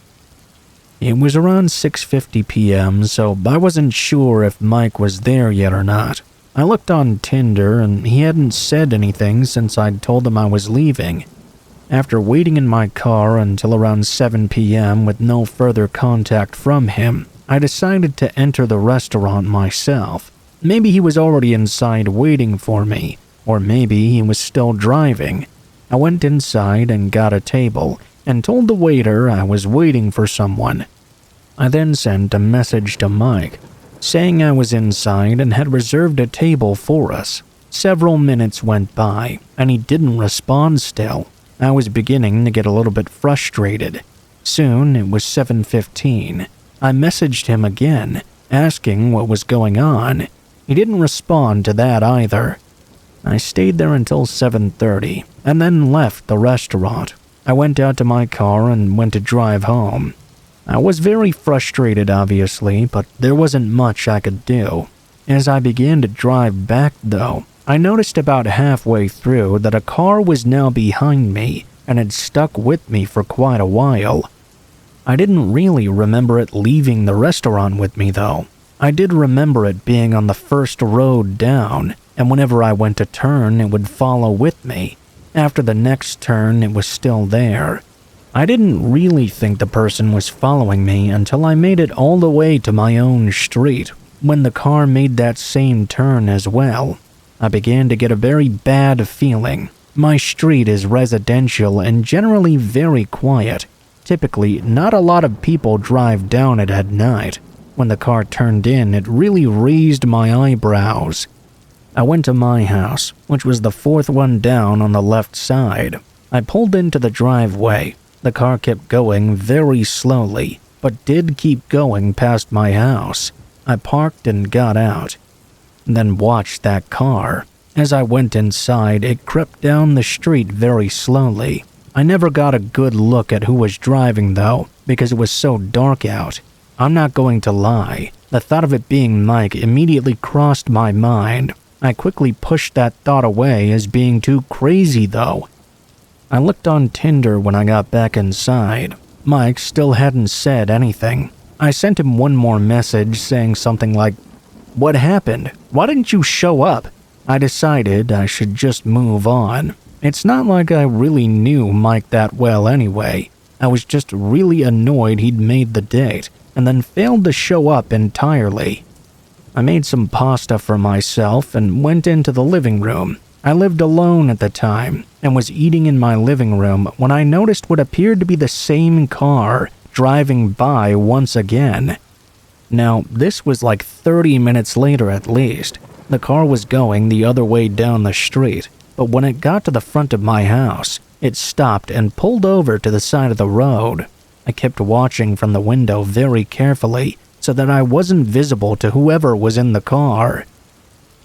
It was around 6:50 p.m., so I wasn't sure if Mike was there yet or not. I looked on Tinder, and he hadn't said anything since I'd told him I was leaving. After waiting in my car until around 7 p.m. with no further contact from him, I decided to enter the restaurant myself. Maybe he was already inside waiting for me, or maybe he was still driving. I went inside and got a table, and told the waiter I was waiting for someone. I then sent a message to Mike, saying I was inside and had reserved a table for us. Several minutes went by, and he didn't respond still. I was beginning to get a little bit frustrated. Soon it was 7:15. I messaged him again, asking what was going on. He didn't respond to that either. I stayed there until 7:30, and then left the restaurant. I went out to my car and went to drive home. I was very frustrated, obviously, but there wasn't much I could do. As I began to drive back, though, I noticed about halfway through that a car was now behind me and had stuck with me for quite a while. I didn't really remember it leaving the restaurant with me, though. I did remember it being on the first road down, and whenever I went to turn, it would follow with me. After the next turn, it was still there. I didn't really think the person was following me until I made it all the way to my own street, when the car made that same turn as well. I began to get a very bad feeling. My street is residential and generally very quiet. Typically, not a lot of people drive down it at night. When the car turned in, it really raised my eyebrows. I went to my house, which was the fourth one down on the left side. I pulled into the driveway. The car kept going very slowly, but did keep going past my house. I parked and got out, then watched that car. As I went inside, it crept down the street very slowly. I never got a good look at who was driving though, because it was so dark out. I'm not going to lie, the thought of it being Mike immediately crossed my mind. I quickly pushed that thought away as being too crazy though. I looked on Tinder when I got back inside. Mike still hadn't said anything. I sent him one more message saying something like, "What happened? Why didn't you show up?" I decided I should just move on. It's not like I really knew Mike that well anyway. I was just really annoyed he'd made the date and then failed to show up entirely. I made some pasta for myself and went into the living room. I lived alone at the time and was eating in my living room when I noticed what appeared to be the same car driving by once again. Now, this was like 30 minutes later at least. The car was going the other way down the street, but when it got to the front of my house, it stopped and pulled over to the side of the road. I kept watching from the window very carefully so that I wasn't visible to whoever was in the car.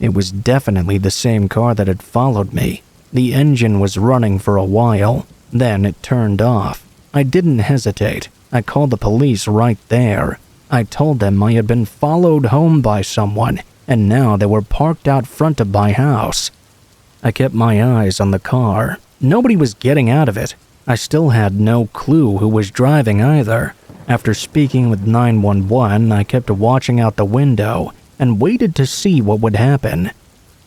It was definitely the same car that had followed me. The engine was running for a while, then it turned off. I didn't hesitate. I called the police right there. I told them I had been followed home by someone, and now they were parked out front of my house. I kept my eyes on the car. Nobody was getting out of it. I still had no clue who was driving either. After speaking with 911, I kept watching out the window and waited to see what would happen.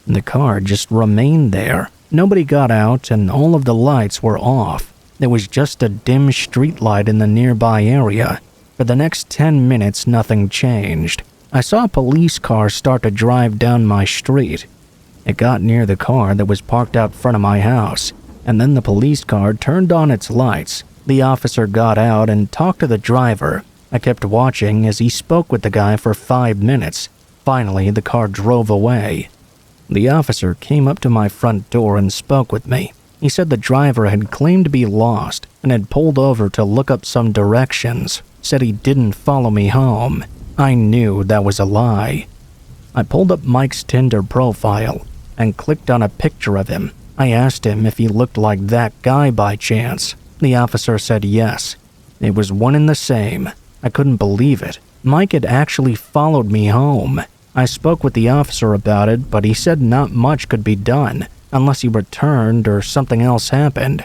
The car just remained there. Nobody got out and all of the lights were off. There was just a dim streetlight in the nearby area. For the next 10 minutes, nothing changed. I saw a police car start to drive down my street. It got near the car that was parked out front of my house, and then the police car turned on its lights. The officer got out and talked to the driver. I kept watching as he spoke with the guy for 5 minutes. Finally, the car drove away. The officer came up to my front door and spoke with me. He said the driver had claimed to be lost and had pulled over to look up some directions. Said he didn't follow me home. I knew that was a lie. I pulled up Mike's Tinder profile and clicked on a picture of him. I asked him if he looked like that guy by chance. The officer said yes. It was one and the same. I couldn't believe it. Mike had actually followed me home. I spoke with the officer about it, but he said not much could be done unless he returned or something else happened.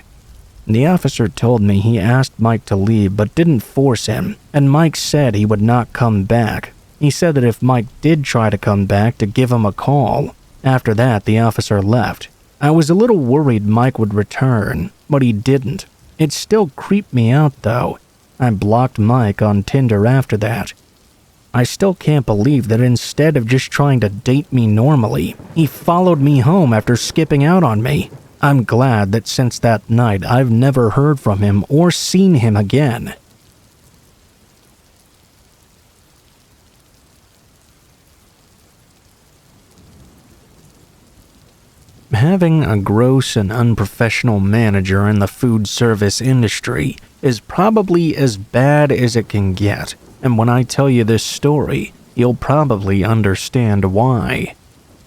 The officer told me he asked Mike to leave but didn't force him, and Mike said he would not come back. He said that if Mike did try to come back, to give him a call. After that, the officer left. I was a little worried Mike would return, but he didn't. It still creeped me out though. I blocked Mike on Tinder after that. I still can't believe that instead of just trying to date me normally, he followed me home after skipping out on me. I'm glad that since that night I've never heard from him or seen him again. Having a gross and unprofessional manager in the food service industry is probably as bad as it can get, and when I tell you this story, you'll probably understand why.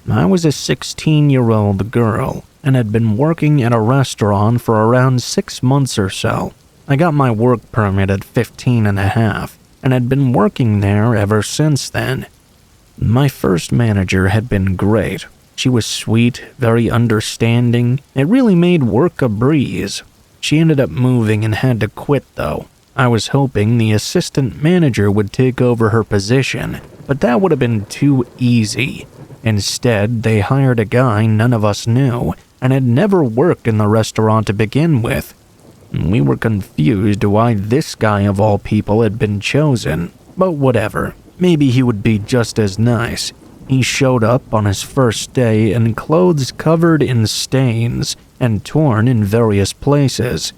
I was a 16-year-old girl and had been working at a restaurant for around 6 months or so. I got my work permit at 15 and a half and had been working there ever since then. My first manager had been great. She was sweet, very understanding. It really made work a breeze. She ended up moving and had to quit though. I was hoping the assistant manager would take over her position, but that would have been too easy. Instead, they hired a guy none of us knew and had never worked in the restaurant to begin with. We were confused why this guy of all people had been chosen, but whatever. Maybe he would be just as nice. He showed up on his first day in clothes covered in stains and torn in various places.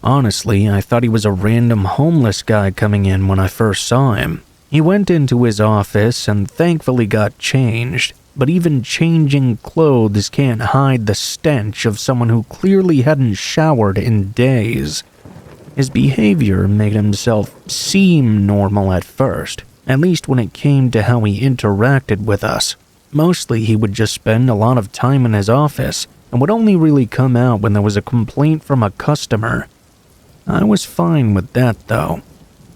Honestly, I thought he was a random homeless guy coming in when I first saw him. He went into his office and thankfully got changed, but even changing clothes can't hide the stench of someone who clearly hadn't showered in days. His behavior made himself seem normal at first. At least when it came to how he interacted with us. Mostly he would just spend a lot of time in his office and would only really come out when there was a complaint from a customer. I was fine with that though.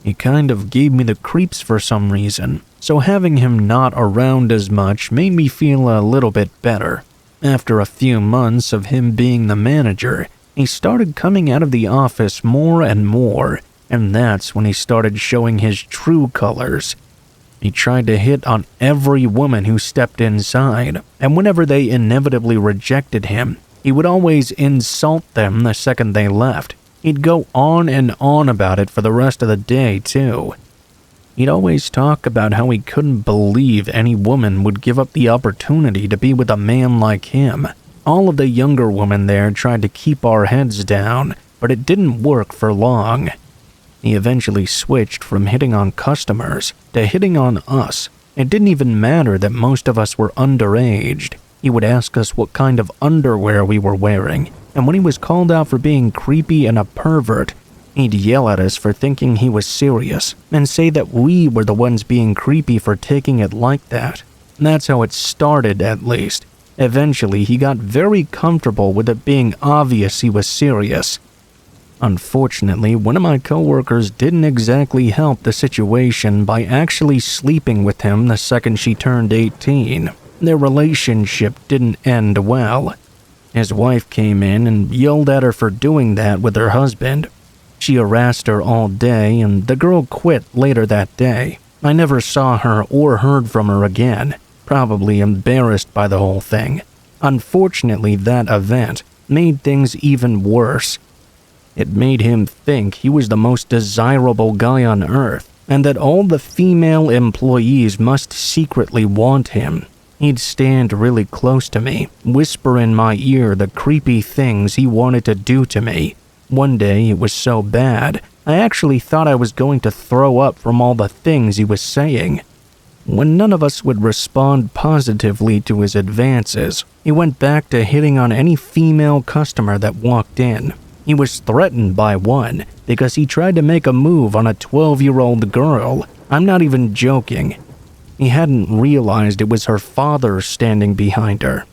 He kind of gave me the creeps for some reason, so having him not around as much made me feel a little bit better. After a few months of him being the manager, he started coming out of the office more and more. And that's when he started showing his true colors. He tried to hit on every woman who stepped inside, and whenever they inevitably rejected him, he would always insult them the second they left. He'd go on and on about it for the rest of the day, too. He'd always talk about how he couldn't believe any woman would give up the opportunity to be with a man like him. All of the younger women there tried to keep our heads down, but it didn't work for long. He eventually switched from hitting on customers to hitting on us. It didn't even matter that most of us were underaged. He would ask us what kind of underwear we were wearing, and when he was called out for being creepy and a pervert, he'd yell at us for thinking he was serious and say that we were the ones being creepy for taking it like that. That's how it started, at least. Eventually, he got very comfortable with it being obvious he was serious. Unfortunately, one of my coworkers didn't exactly help the situation by actually sleeping with him the second she turned 18. Their relationship didn't end well. His wife came in and yelled at her for doing that with her husband. She harassed her all day, and the girl quit later that day. I never saw her or heard from her again, probably embarrassed by the whole thing. Unfortunately, that event made things even worse. It made him think he was the most desirable guy on earth, and that all the female employees must secretly want him. He'd stand really close to me, whisper in my ear the creepy things he wanted to do to me. One day, it was so bad, I actually thought I was going to throw up from all the things he was saying. When none of us would respond positively to his advances, he went back to hitting on any female customer that walked in. He was threatened by one because he tried to make a move on a 12-year-old girl. I'm not even joking. He hadn't realized it was her father standing behind her.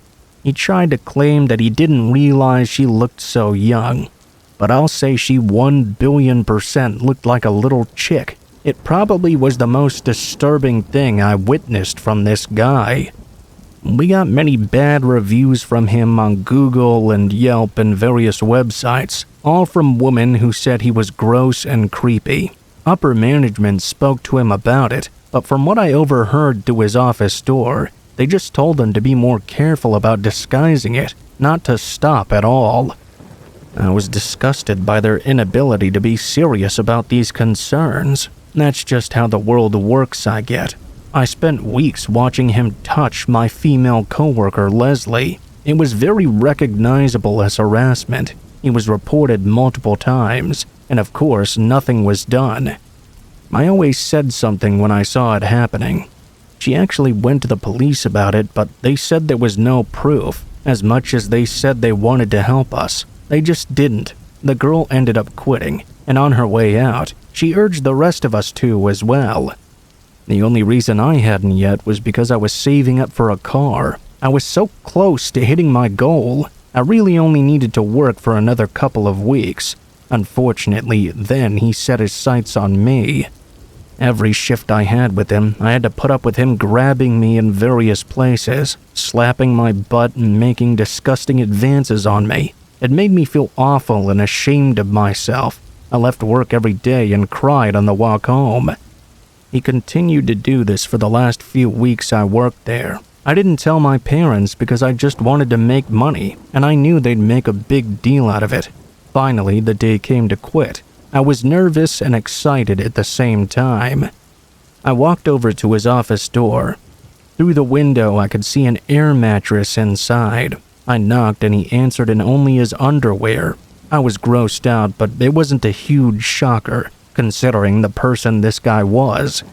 He tried to claim that he didn't realize she looked so young, but I'll say she 1,000,000,000% looked like a little chick. It probably was the most disturbing thing I witnessed from this guy. We got many bad reviews from him on Google and Yelp and various websites, all from women who said he was gross and creepy. Upper management spoke to him about it, but from what I overheard through his office door, they just told him to be more careful about disguising it, not to stop at all. I was disgusted by their inability to be serious about these concerns. That's just how the world works, I get. I spent weeks watching him touch my female coworker, Leslie. It was very recognizable as harassment. He was reported multiple times, and of course, nothing was done. I always said something when I saw it happening. She actually went to the police about it, but they said there was no proof. As much as they said they wanted to help us, they just didn't. The girl ended up quitting, and on her way out, she urged the rest of us to as well. The only reason I hadn't yet was because I was saving up for a car. I was so close to hitting my goal. I really only needed to work for another couple of weeks. Unfortunately, then he set his sights on me. Every shift I had with him, I had to put up with him grabbing me in various places, slapping my butt and making disgusting advances on me. It made me feel awful and ashamed of myself. I left work every day and cried on the walk home. He continued to do this for the last few weeks I worked there. I didn't tell my parents because I just wanted to make money, and I knew they'd make a big deal out of it. Finally, the day came to quit. I was nervous and excited at the same time. I walked over to his office door. Through the window, I could see an air mattress inside. I knocked and he answered in only his underwear. I was grossed out, but it wasn't a huge shocker, considering the person this guy was.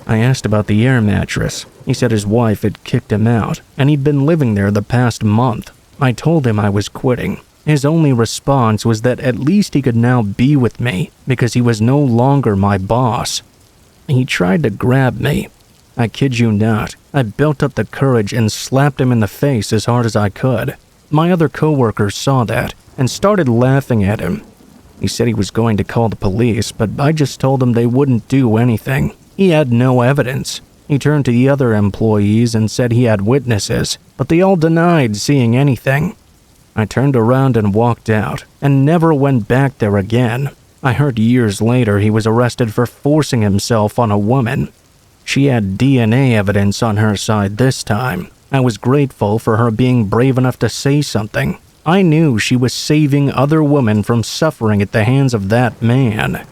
I asked about the air mattress. He said his wife had kicked him out, and he'd been living there the past month. I told him I was quitting. His only response was that at least he could now be with me, because he was no longer my boss. He tried to grab me. I kid you not, I built up the courage and slapped him in the face as hard as I could. My other coworkers saw that, and started laughing at him. He said he was going to call the police, but I just told him they wouldn't do anything. He had no evidence. He turned to the other employees and said he had witnesses, but they all denied seeing anything. I turned around and walked out, and never went back there again. I heard years later he was arrested for forcing himself on a woman. She had DNA evidence on her side this time. I was grateful for her being brave enough to say something. I knew she was saving other women from suffering at the hands of that man.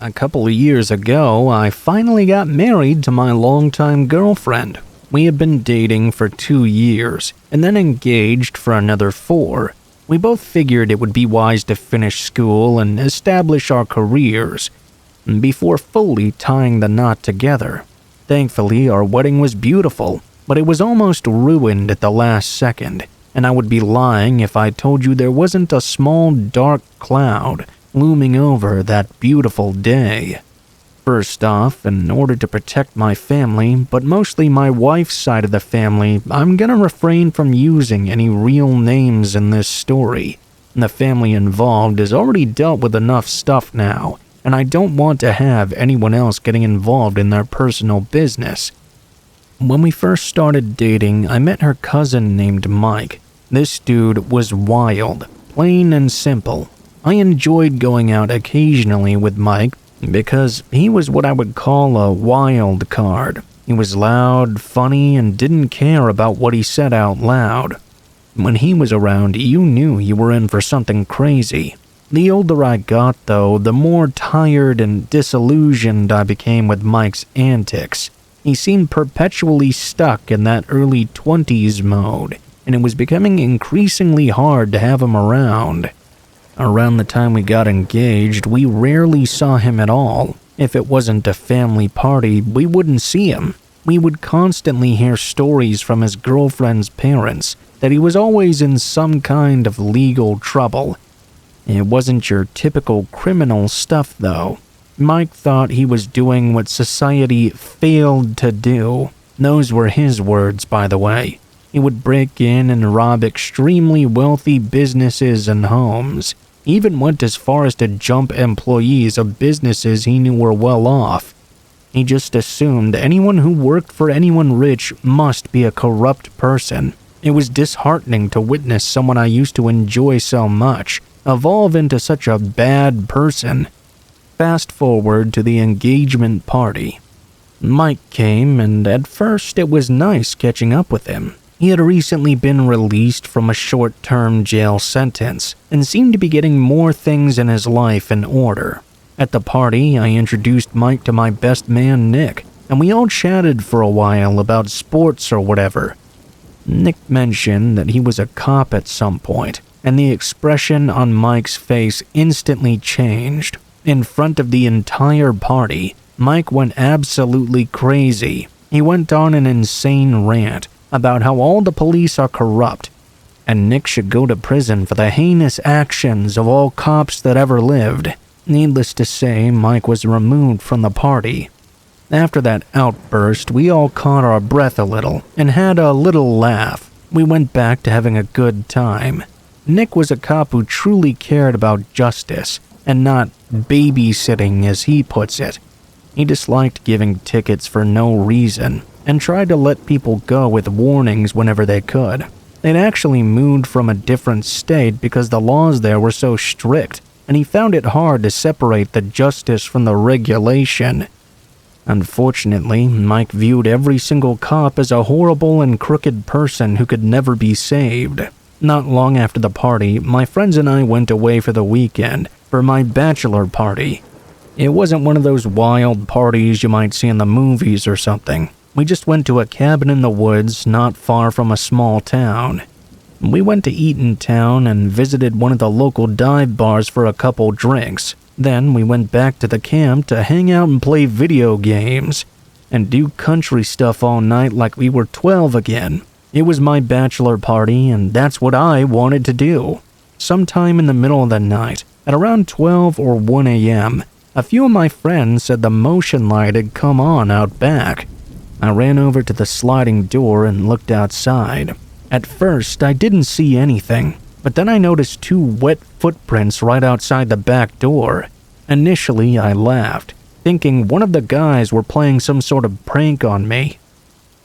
A couple of years ago, I finally got married to my longtime girlfriend. We had been dating for 2 years, and then engaged for another 4. We both figured it would be wise to finish school and establish our careers before fully tying the knot together. Thankfully, our wedding was beautiful, but it was almost ruined at the last second, and I would be lying if I told you there wasn't a small dark cloud looming over that beautiful day. First off, in order to protect my family, but mostly my wife's side of the family, I'm gonna refrain from using any real names in this story. The family involved has already dealt with enough stuff now, and I don't want to have anyone else getting involved in their personal business. When we first started dating, I met her cousin named Mike. This dude was wild, plain and simple. I enjoyed going out occasionally with Mike because he was what I would call a wild card. He was loud, funny, and didn't care about what he said out loud. When he was around, you knew you were in for something crazy. The older I got, though, the more tired and disillusioned I became with Mike's antics. He seemed perpetually stuck in that early 20s mode, and it was becoming increasingly hard to have him around. Around the time we got engaged, we rarely saw him at all. If it wasn't a family party, we wouldn't see him. We would constantly hear stories from his girlfriend's parents that he was always in some kind of legal trouble. It wasn't your typical criminal stuff, though. Mike thought he was doing what society failed to do. Those were his words, by the way. He would break in and rob extremely wealthy businesses and homes. He even went as far as to jump employees of businesses he knew were well off. He just assumed anyone who worked for anyone rich must be a corrupt person. It was disheartening to witness someone I used to enjoy so much evolve into such a bad person. Fast forward to the engagement party. Mike came, and at first it was nice catching up with him. He had recently been released from a short-term jail sentence and seemed to be getting more things in his life in order. At the party, I introduced Mike to my best man, Nick, and we all chatted for a while about sports or whatever. Nick mentioned that he was a cop at some point, and the expression on Mike's face instantly changed. In front of the entire party, Mike went absolutely crazy. He went on an insane rant about how all the police are corrupt, and Nick should go to prison for the heinous actions of all cops that ever lived. Needless to say, Mike was removed from the party. After that outburst, we all caught our breath a little and had a little laugh. We went back to having a good time. Nick was a cop who truly cared about justice and not babysitting, as he puts it. He disliked giving tickets for no reason and tried to let people go with warnings whenever they could. They'd actually moved from a different state because the laws there were so strict, and he found it hard to separate the justice from the regulation. Unfortunately, Mike viewed every single cop as a horrible and crooked person who could never be saved. Not long after the party, my friends and I went away for the weekend for my bachelor party. It wasn't one of those wild parties you might see in the movies or something. We just went to a cabin in the woods not far from a small town. We went to eat in town and visited one of the local dive bars for a couple drinks. Then we went back to the camp to hang out and play video games and do country stuff all night like we were 12 again. It was my bachelor party, and that's what I wanted to do. Sometime in the middle of the night, at around 12 or 1 a.m., a few of my friends said the motion light had come on out back. I ran over to the sliding door and looked outside. At first, I didn't see anything, but then I noticed 2 wet footprints right outside the back door. Initially, I laughed, thinking one of the guys were playing some sort of prank on me.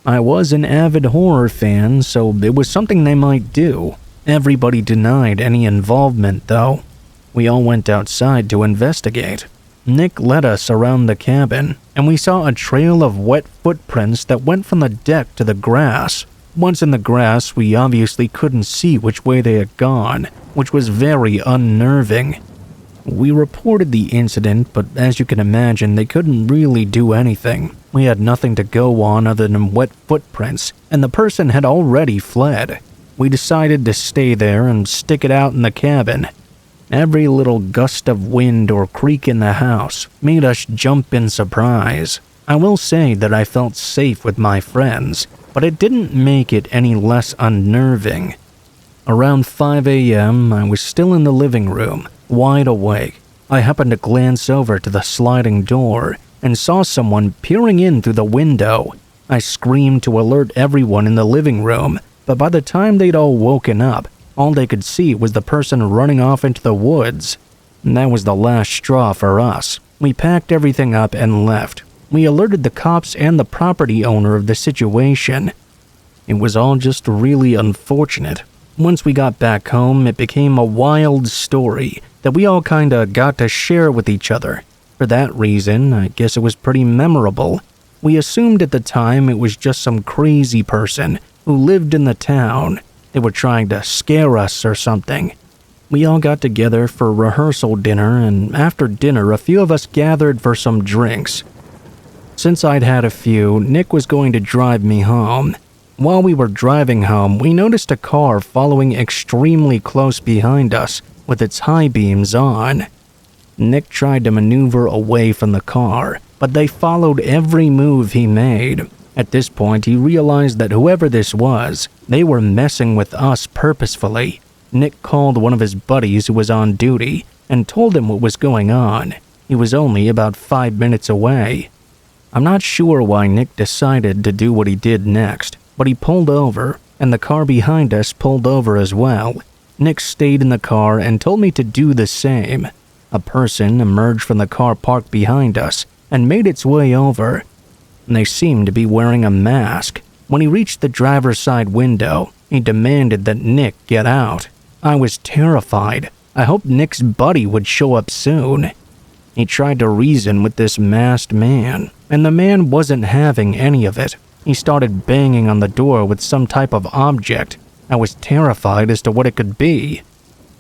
I was an avid horror fan, so it was something they might do. Everybody denied any involvement, though. We all went outside to investigate. Nick led us around the cabin, and we saw a trail of wet footprints that went from the deck to the grass. Once in the grass, we obviously couldn't see which way they had gone, which was very unnerving. We reported the incident, but as you can imagine, they couldn't really do anything. We had nothing to go on other than wet footprints, and the person had already fled. We decided to stay there and stick it out in the cabin. Every little gust of wind or creak in the house made us jump in surprise. I will say that I felt safe with my friends, but it didn't make it any less unnerving. Around 5 a.m., I was still in the living room, wide awake. I happened to glance over to the sliding door and saw someone peering in through the window. I screamed to alert everyone in the living room, but by the time they'd all woken up, all they could see was the person running off into the woods. And that was the last straw for us. We packed everything up and left. We alerted the cops and the property owner of the situation. It was all just really unfortunate. Once we got back home, it became a wild story that we all kinda got to share with each other. For that reason, I guess it was pretty memorable. We assumed at the time it was just some crazy person who lived in the town. They were trying to scare us or something. We all got together for rehearsal dinner, and after dinner, a few of us gathered for some drinks. Since I'd had a few, Nick was going to drive me home. While we were driving home, we noticed a car following extremely close behind us with its high beams on. Nick tried to maneuver away from the car, but they followed every move he made. At this point, he realized that whoever this was, they were messing with us purposefully. Nick called one of his buddies who was on duty and told him what was going on. He was only about 5 minutes away. I'm not sure why Nick decided to do what he did next, but he pulled over, and the car behind us pulled over as well. Nick stayed in the car and told me to do the same. A person emerged from the car parked behind us and made its way over. They seemed to be wearing a mask. When he reached the driver's side window, he demanded that Nick get out. I was terrified. I hoped Nick's buddy would show up soon. He tried to reason with this masked man, and the man wasn't having any of it. He started banging on the door with some type of object. I was terrified as to what it could be.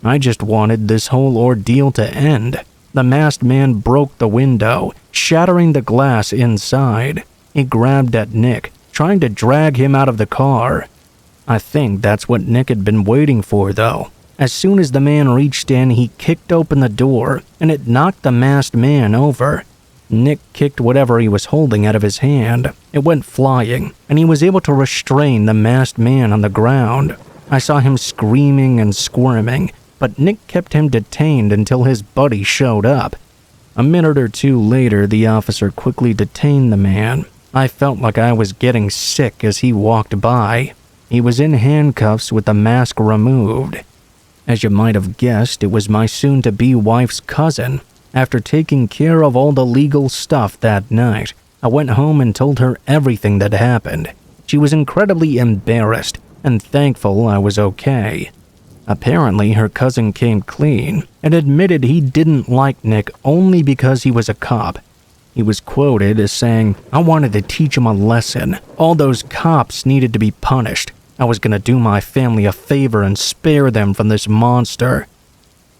I just wanted this whole ordeal to end. The masked man broke the window, shattering the glass inside. He grabbed at Nick, trying to drag him out of the car. I think that's what Nick had been waiting for, though. As soon as the man reached in, he kicked open the door, and it knocked the masked man over. Nick kicked whatever he was holding out of his hand. It went flying, and he was able to restrain the masked man on the ground. I saw him screaming and squirming, but Nick kept him detained until his buddy showed up. A minute or two later, the officer quickly detained the man. I felt like I was getting sick as he walked by. He was in handcuffs with the mask removed. As you might have guessed, it was my soon-to-be wife's cousin. After taking care of all the legal stuff that night, I went home and told her everything that happened. She was incredibly embarrassed and thankful I was okay. Apparently, her cousin came clean and admitted he didn't like Nick only because he was a cop. He was quoted as saying, "I wanted to teach him a lesson. All those cops needed to be punished. I was going to do my family a favor and spare them from this monster."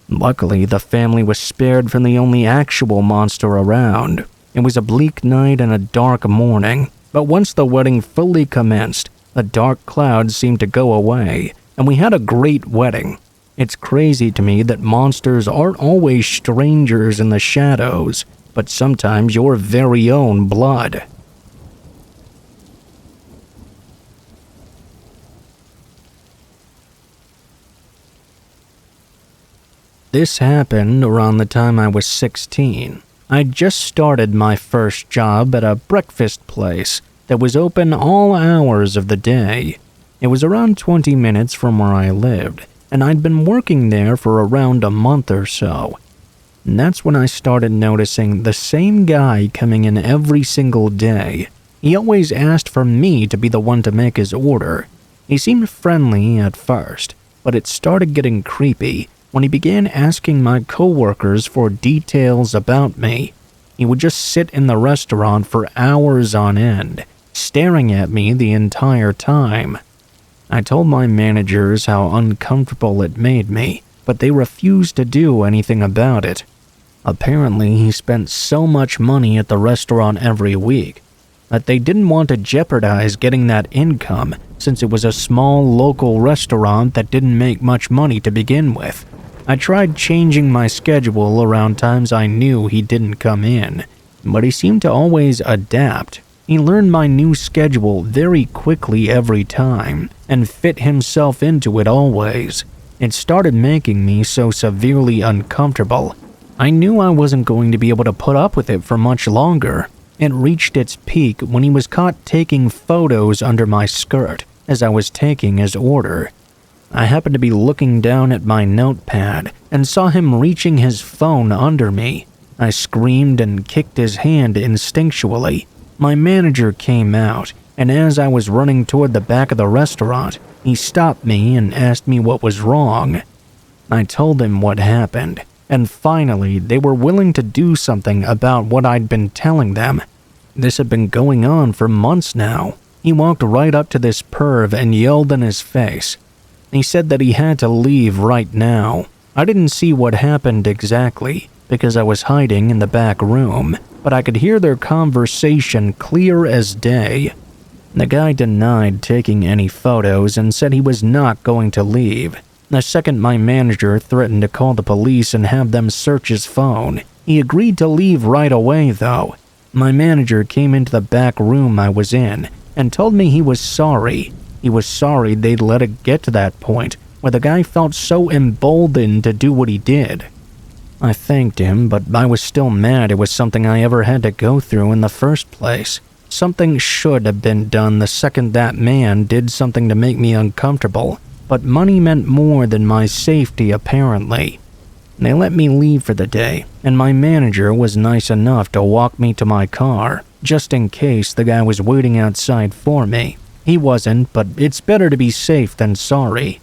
Luckily, the family was spared from the only actual monster around. It was a bleak night and a dark morning, but once the wedding fully commenced, the dark clouds seemed to go away, and we had a great wedding. It's crazy to me that monsters aren't always strangers in the shadows, but sometimes your very own blood. This happened around the time I was 16. I'd just started my first job at a breakfast place that was open all hours of the day. It was around 20 minutes from where I lived, and I'd been working there for around a month or so. And that's when I started noticing the same guy coming in every single day. He always asked for me to be the one to make his order. He seemed friendly at first, but it started getting creepy when he began asking my coworkers for details about me. He would just sit in the restaurant for hours on end, staring at me the entire time. I told my managers how uncomfortable it made me, but they refused to do anything about it. Apparently, he spent so much money at the restaurant every week that they didn't want to jeopardize getting that income, since it was a small local restaurant that didn't make much money to begin with. I tried changing my schedule around times I knew he didn't come in, but he seemed to always adapt. He learned my new schedule very quickly every time, and fit himself into it always. It started making me so severely uncomfortable. I knew I wasn't going to be able to put up with it for much longer. It reached its peak when he was caught taking photos under my skirt as I was taking his order. I happened to be looking down at my notepad and saw him reaching his phone under me. I screamed and kicked his hand instinctually. My manager came out, and as I was running toward the back of the restaurant, he stopped me and asked me what was wrong. I told him what happened, and finally they were willing to do something about what I'd been telling them. This had been going on for months now. He walked right up to this perv and yelled in his face. He said that he had to leave right now. I didn't see what happened exactly, because I was hiding in the back room, but I could hear their conversation clear as day. The guy denied taking any photos and said he was not going to leave. The second my manager threatened to call the police and have them search his phone, he agreed to leave right away though. My manager came into the back room I was in and told me he was sorry. He was sorry they'd let it get to that point where the guy felt so emboldened to do what he did. I thanked him, but I was still mad it was something I ever had to go through in the first place. Something should have been done the second that man did something to make me uncomfortable, but money meant more than my safety apparently. They let me leave for the day, and my manager was nice enough to walk me to my car, just in case the guy was waiting outside for me. He wasn't, but it's better to be safe than sorry.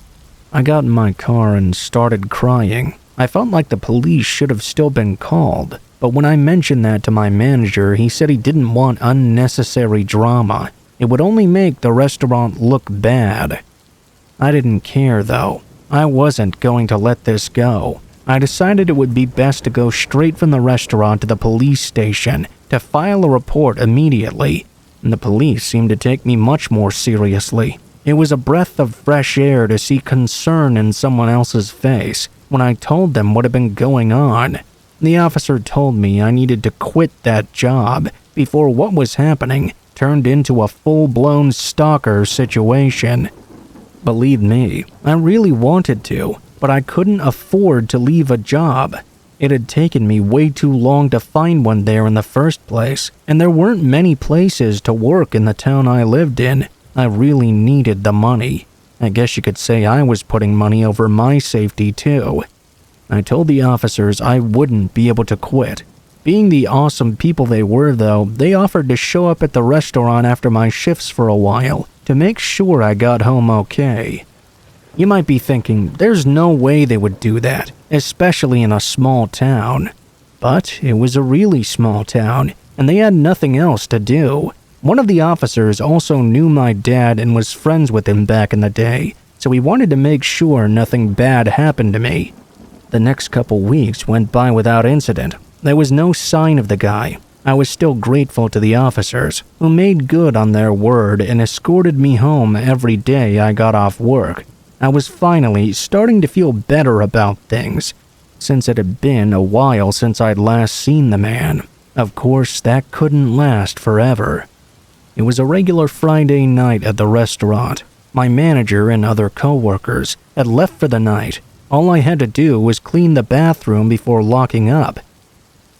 I got in my car and started crying. I felt like the police should have still been called, but when I mentioned that to my manager, he said he didn't want unnecessary drama. It would only make the restaurant look bad. I didn't care though. I wasn't going to let this go. I decided it would be best to go straight from the restaurant to the police station to file a report immediately, and the police seemed to take me much more seriously. It was a breath of fresh air to see concern in someone else's face when I told them what had been going on. The officer told me I needed to quit that job before what was happening turned into a full-blown stalker situation. Believe me, I really wanted to, but I couldn't afford to leave a job. It had taken me way too long to find one there in the first place, and there weren't many places to work in the town I lived in. I really needed the money. I guess you could say I was putting money over my safety too. I told the officers I wouldn't be able to quit. Being the awesome people they were though, they offered to show up at the restaurant after my shifts for a while to make sure I got home okay. You might be thinking, there's no way they would do that, especially in a small town. But it was a really small town, and they had nothing else to do. One of the officers also knew my dad and was friends with him back in the day, so he wanted to make sure nothing bad happened to me. The next couple weeks went by without incident. There was no sign of the guy. I was still grateful to the officers, who made good on their word and escorted me home every day I got off work. I was finally starting to feel better about things, since it had been a while since I'd last seen the man. Of course, that couldn't last forever. It was a regular Friday night at the restaurant. My manager and other coworkers had left for the night. All I had to do was clean the bathroom before locking up.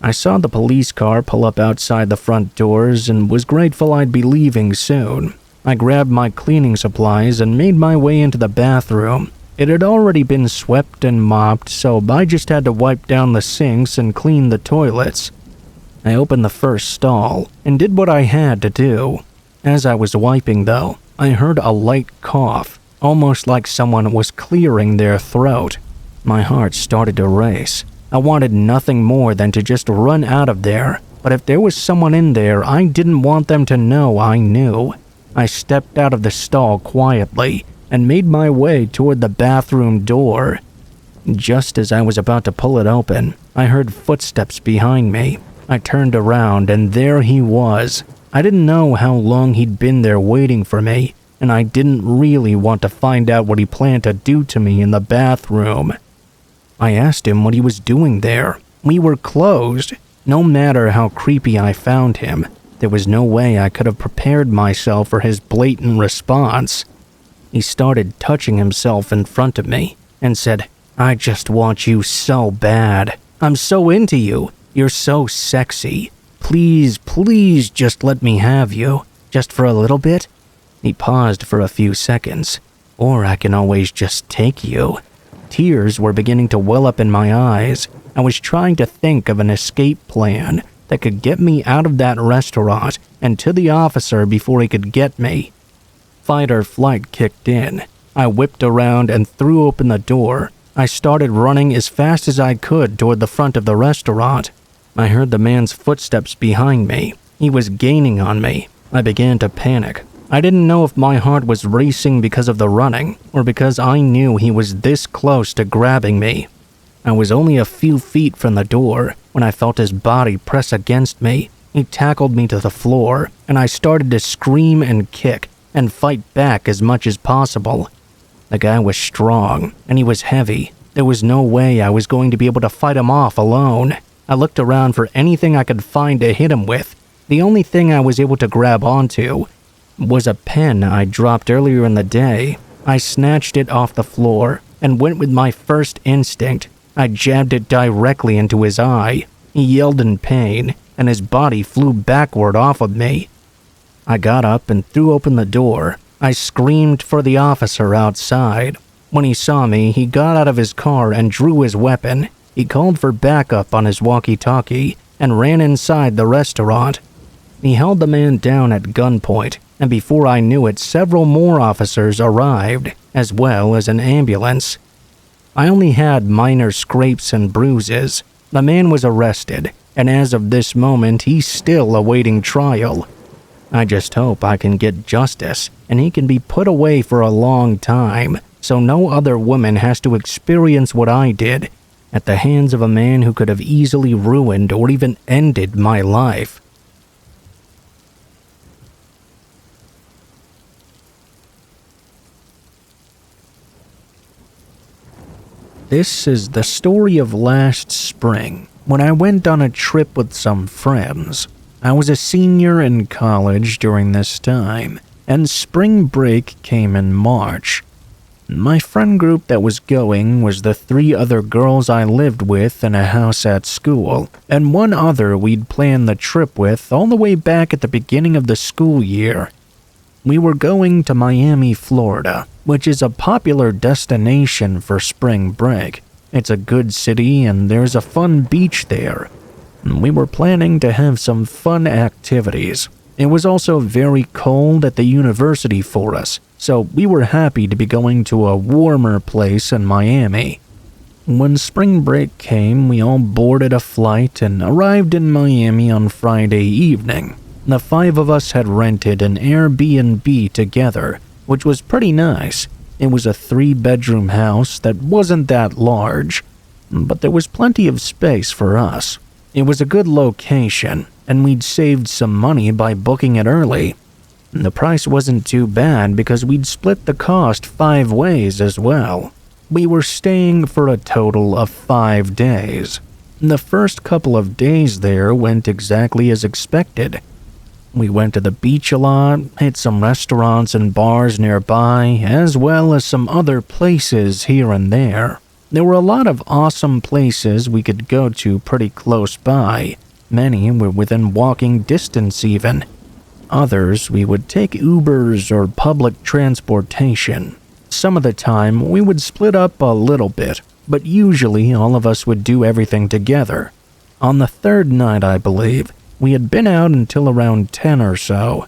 I saw the police car pull up outside the front doors and was grateful I'd be leaving soon. I grabbed my cleaning supplies and made my way into the bathroom. It had already been swept and mopped, so I just had to wipe down the sinks and clean the toilets. I opened the first stall and did what I had to do. As I was wiping though, I heard a light cough, almost like someone was clearing their throat. My heart started to race. I wanted nothing more than to just run out of there, but if there was someone in there, I didn't want them to know I knew. I stepped out of the stall quietly and made my way toward the bathroom door. Just as I was about to pull it open, I heard footsteps behind me. I turned around and there he was. I didn't know how long he'd been there waiting for me, and I didn't really want to find out what he planned to do to me in the bathroom. I asked him what he was doing there. We were closed. No matter how creepy I found him, there was no way I could have prepared myself for his blatant response. He started touching himself in front of me and said, "I just want you so bad. I'm so into you. You're so sexy. Please, please just let me have you. Just for a little bit." He paused for a few seconds. "Or I can always just take you." Tears were beginning to well up in my eyes. I was trying to think of an escape plan that could get me out of that restaurant and to the officer before he could get me. Fight or flight kicked in. I whipped around and threw open the door. I started running as fast as I could toward the front of the restaurant. I heard the man's footsteps behind me. He was gaining on me. I began to panic. I didn't know if my heart was racing because of the running or because I knew he was this close to grabbing me. I was only a few feet from the door when I felt his body press against me. He tackled me to the floor, and I started to scream and kick and fight back as much as possible. The guy was strong, and he was heavy. There was no way I was going to be able to fight him off alone. I looked around for anything I could find to hit him with. The only thing I was able to grab onto was a pen I dropped earlier in the day. I snatched it off the floor and went with my first instinct. I jabbed it directly into his eye. He yelled in pain, and his body flew backward off of me. I got up and threw open the door. I screamed for the officer outside. When he saw me, he got out of his car and drew his weapon. He called for backup on his walkie-talkie and ran inside the restaurant. He held the man down at gunpoint, and before I knew it, several more officers arrived, as well as an ambulance. I only had minor scrapes and bruises. The man was arrested, and as of this moment, he's still awaiting trial. I just hope I can get justice, and he can be put away for a long time, so no other woman has to experience what I did at the hands of a man who could have easily ruined or even ended my life. This is the story of last spring, when I went on a trip with some friends. I was a senior in college during this time, and spring break came in March. My friend group that was going was the 3 other girls I lived with in a house at school, and one other we'd planned the trip with all the way back at the beginning of the school year. We were going to Miami, Florida, which is a popular destination for spring break. It's a good city and there's a fun beach there. We were planning to have some fun activities. It was also very cold at the university for us, so we were happy to be going to a warmer place in Miami. When spring break came, we all boarded a flight and arrived in Miami on Friday evening. The 5 of us had rented an Airbnb together, which was pretty nice. It was a 3-bedroom house that wasn't that large, but there was plenty of space for us. It was a good location, and we'd saved some money by booking it early. The price wasn't too bad because we'd split the cost 5 ways as well. We were staying for a total of 5 days. The first couple of days there went exactly as expected. We went to the beach a lot, hit some restaurants and bars nearby, as well as some other places here and there. There were a lot of awesome places we could go to pretty close by. Many were within walking distance even. Others we would take Ubers or public transportation. Some of the time we would split up a little bit, but usually all of us would do everything together. On the 3rd night, I believe, we had been out until around 10 or so.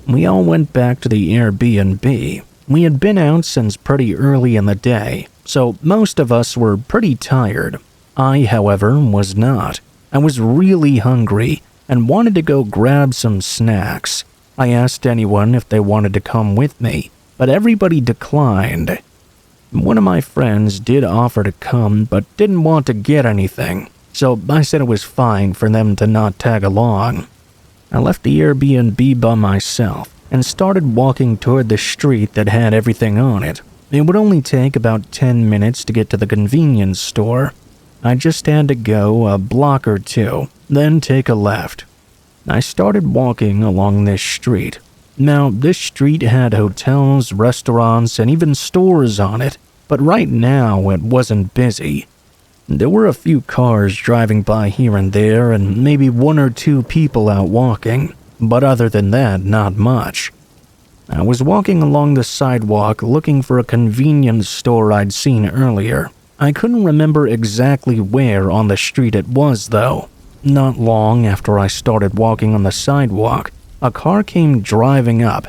We all went back to the Airbnb. We had been out since pretty early in the day, so most of us were pretty tired. I, however, was not. I was really hungry and wanted to go grab some snacks. I asked anyone if they wanted to come with me, but everybody declined. One of my friends did offer to come, but didn't want to get anything, so I said it was fine for them to not tag along. I left the Airbnb by myself and started walking toward the street that had everything on it. It would only take about 10 minutes to get to the convenience store. I just had to go a block or two, then take a left. I started walking along this street. Now, this street had hotels, restaurants, and even stores on it, but right now it wasn't busy. There were a few cars driving by here and there, and maybe one or two people out walking, but other than that, not much. I was walking along the sidewalk looking for a convenience store I'd seen earlier. I couldn't remember exactly where on the street it was, though. Not long after I started walking on the sidewalk, a car came driving up.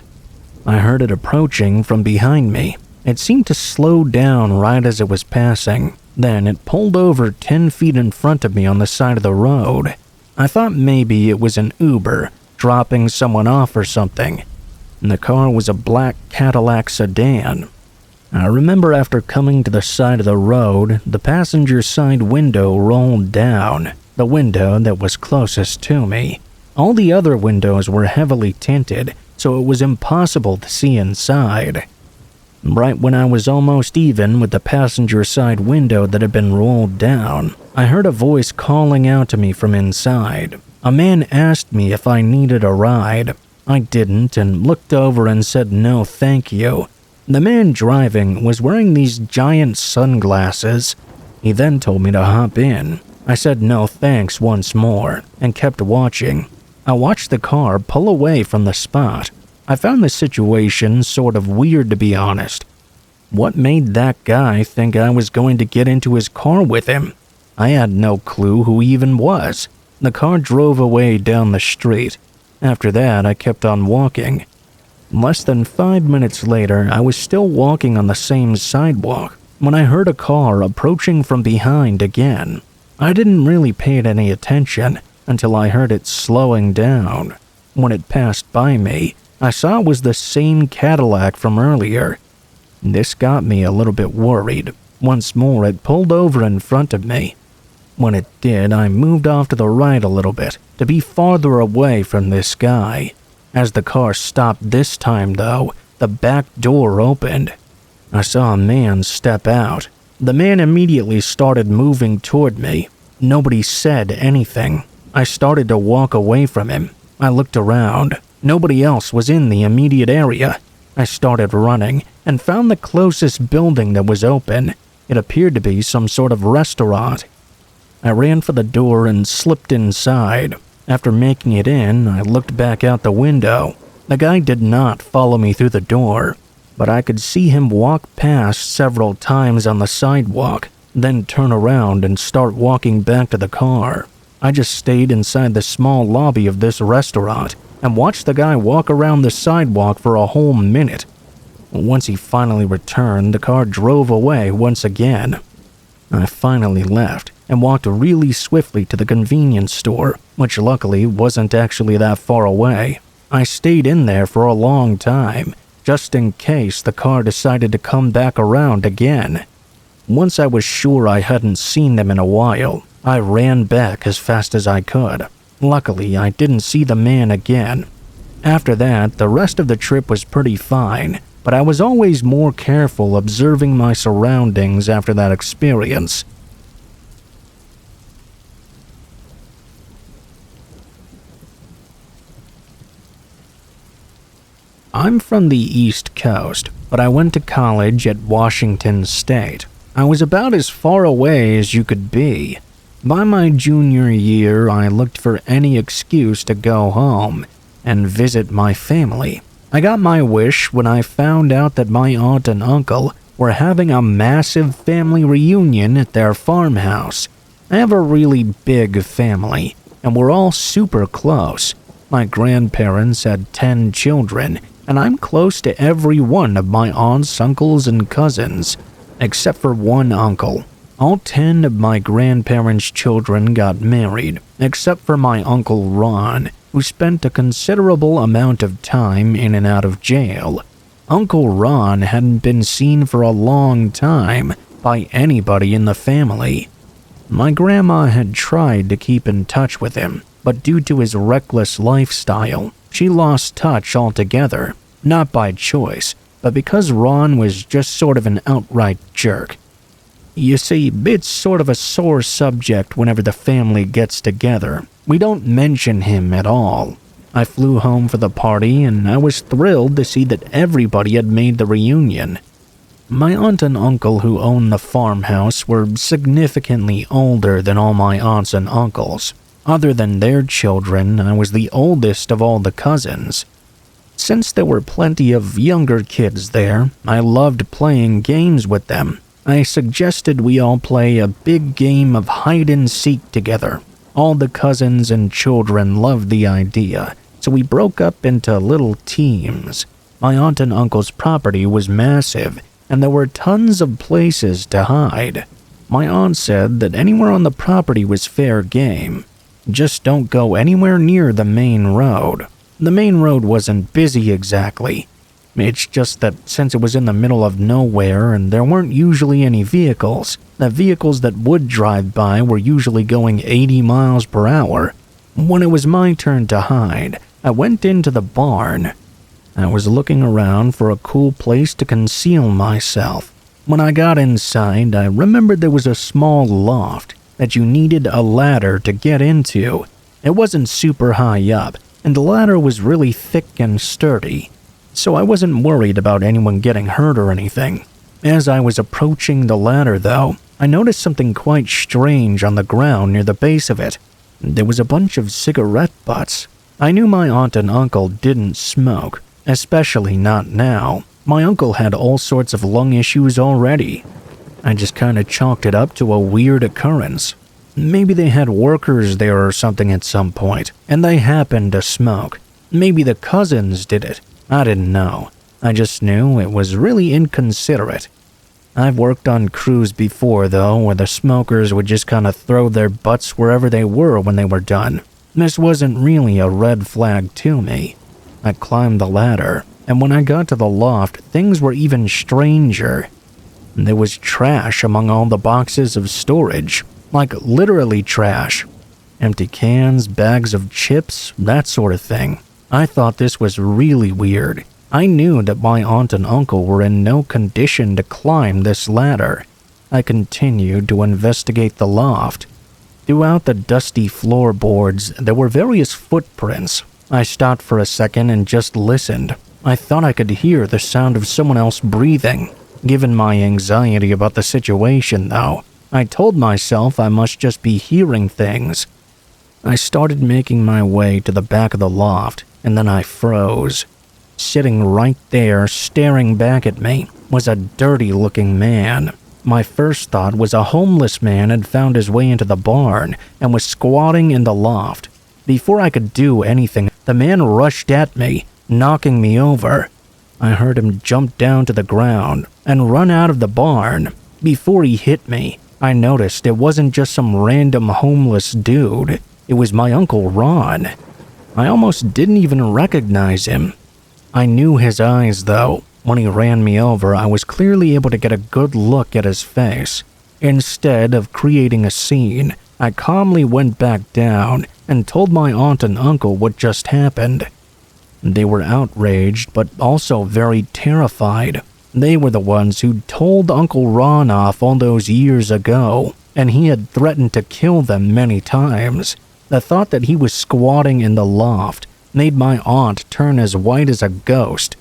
I heard it approaching from behind me. It seemed to slow down right as it was passing. Then it pulled over 10 feet in front of me on the side of the road. I thought maybe it was an Uber, dropping someone off or something. The car was a black Cadillac sedan. I remember after coming to the side of the road, the passenger side window rolled down, the window that was closest to me. All the other windows were heavily tinted, so it was impossible to see inside. Right when I was almost even with the passenger side window that had been rolled down, I heard a voice calling out to me from inside. A man asked me if I needed a ride. I didn't and looked over and said no thank you. The man driving was wearing these giant sunglasses. He then told me to hop in. I said no thanks once more and kept watching. I watched the car pull away from the spot. I found the situation sort of weird, to be honest. What made that guy think I was going to get into his car with him? I had no clue who he even was. The car drove away down the street. After that, I kept on walking. Less than 5 minutes later, I was still walking on the same sidewalk when I heard a car approaching from behind again. I didn't really pay any attention until I heard it slowing down. When it passed by me, I saw it was the same Cadillac from earlier. This got me a little bit worried. Once more, it pulled over in front of me. When it did, I moved off to the right a little bit to be farther away from this guy. As the car stopped this time, though, the back door opened. I saw a man step out. The man immediately started moving toward me. Nobody said anything. I started to walk away from him. I looked around. Nobody else was in the immediate area. I started running and found the closest building that was open. It appeared to be some sort of restaurant. I ran for the door and slipped inside. After making it in, I looked back out the window. The guy did not follow me through the door, but I could see him walk past several times on the sidewalk, then turn around and start walking back to the car. I just stayed inside the small lobby of this restaurant and watched the guy walk around the sidewalk for a whole minute. Once he finally returned, the car drove away once again. I finally left and walked really swiftly to the convenience store, which luckily wasn't actually that far away. I stayed in there for a long time, just in case the car decided to come back around again. Once I was sure I hadn't seen them in a while, I ran back as fast as I could. Luckily, I didn't see the man again. After that, the rest of the trip was pretty fine, but I was always more careful observing my surroundings after that experience. I'm from the East Coast, but I went to college at Washington State. I was about as far away as you could be. By my junior year, I looked for any excuse to go home and visit my family. I got my wish when I found out that my aunt and uncle were having a massive family reunion at their farmhouse. I have a really big family, and we're all super close. My grandparents had 10 children, and I'm close to every one of my aunts, uncles, and cousins. except for one uncle. All 10 of my grandparents' children got married, except for my Uncle Ron, who spent a considerable amount of time in and out of jail. Uncle Ron hadn't been seen for a long time by anybody in the family. My grandma had tried to keep in touch with him, but due to his reckless lifestyle, she lost touch altogether, not by choice, but because Ron was just sort of an outright jerk. You see, it's sort of a sore subject whenever the family gets together. We don't mention him at all. I flew home for the party, and I was thrilled to see that everybody had made the reunion. My aunt and uncle who owned the farmhouse were significantly older than all my aunts and uncles. Other than their children, I was the oldest of all the cousins. Since there were plenty of younger kids there, I loved playing games with them. I suggested we all play a big game of hide-and-seek together. All the cousins and children loved the idea, so we broke up into little teams. My aunt and uncle's property was massive, and there were tons of places to hide. My aunt said that anywhere on the property was fair game. Just don't go anywhere near the main road. The main road wasn't busy exactly. It's just that since it was in the middle of nowhere and there weren't usually any vehicles, the vehicles that would drive by were usually going 80 miles per hour. When it was my turn to hide, I went into the barn. I was looking around for a cool place to conceal myself. When I got inside, I remembered there was a small loft that you needed a ladder to get into. It wasn't super high up, and the ladder was really thick and sturdy, so I wasn't worried about anyone getting hurt or anything. As I was approaching the ladder, though, I noticed something quite strange on the ground near the base of it. There was a bunch of cigarette butts. I knew my aunt and uncle didn't smoke, especially not now. My uncle had all sorts of lung issues already. I just kinda chalked it up to a weird occurrence. Maybe they had workers there or something at some point, and they happened to smoke. Maybe the cousins did it. I didn't know. I just knew it was really inconsiderate. I've worked on crews before, though, where the smokers would just kind of throw their butts wherever they were when they were done. This wasn't really a red flag to me. I climbed the ladder, and when I got to the loft, things were even stranger. There was trash among all the boxes of storage, like literally trash. Empty cans, bags of chips, that sort of thing. I thought this was really weird. I knew that my aunt and uncle were in no condition to climb this ladder. I continued to investigate the loft. Throughout the dusty floorboards, there were various footprints. I stopped for a second and just listened. I thought I could hear the sound of someone else breathing. Given my anxiety about the situation, though, I told myself I must just be hearing things. I started making my way to the back of the loft, and then I froze. Sitting right there, staring back at me, was a dirty-looking man. My first thought was a homeless man had found his way into the barn and was squatting in the loft. Before I could do anything, the man rushed at me, knocking me over. I heard him jump down to the ground and run out of the barn. Before he hit me, I noticed it wasn't just some random homeless dude. It was my Uncle Ron. I almost didn't even recognize him. I knew his eyes, though. When he ran me over, I was clearly able to get a good look at his face. Instead of creating a scene, I calmly went back down and told my aunt and uncle what just happened. They were outraged, but also very terrified. They were the ones who told Uncle Ron off all those years ago, and he had threatened to kill them many times. The thought that he was squatting in the loft made my aunt turn as white as a ghost.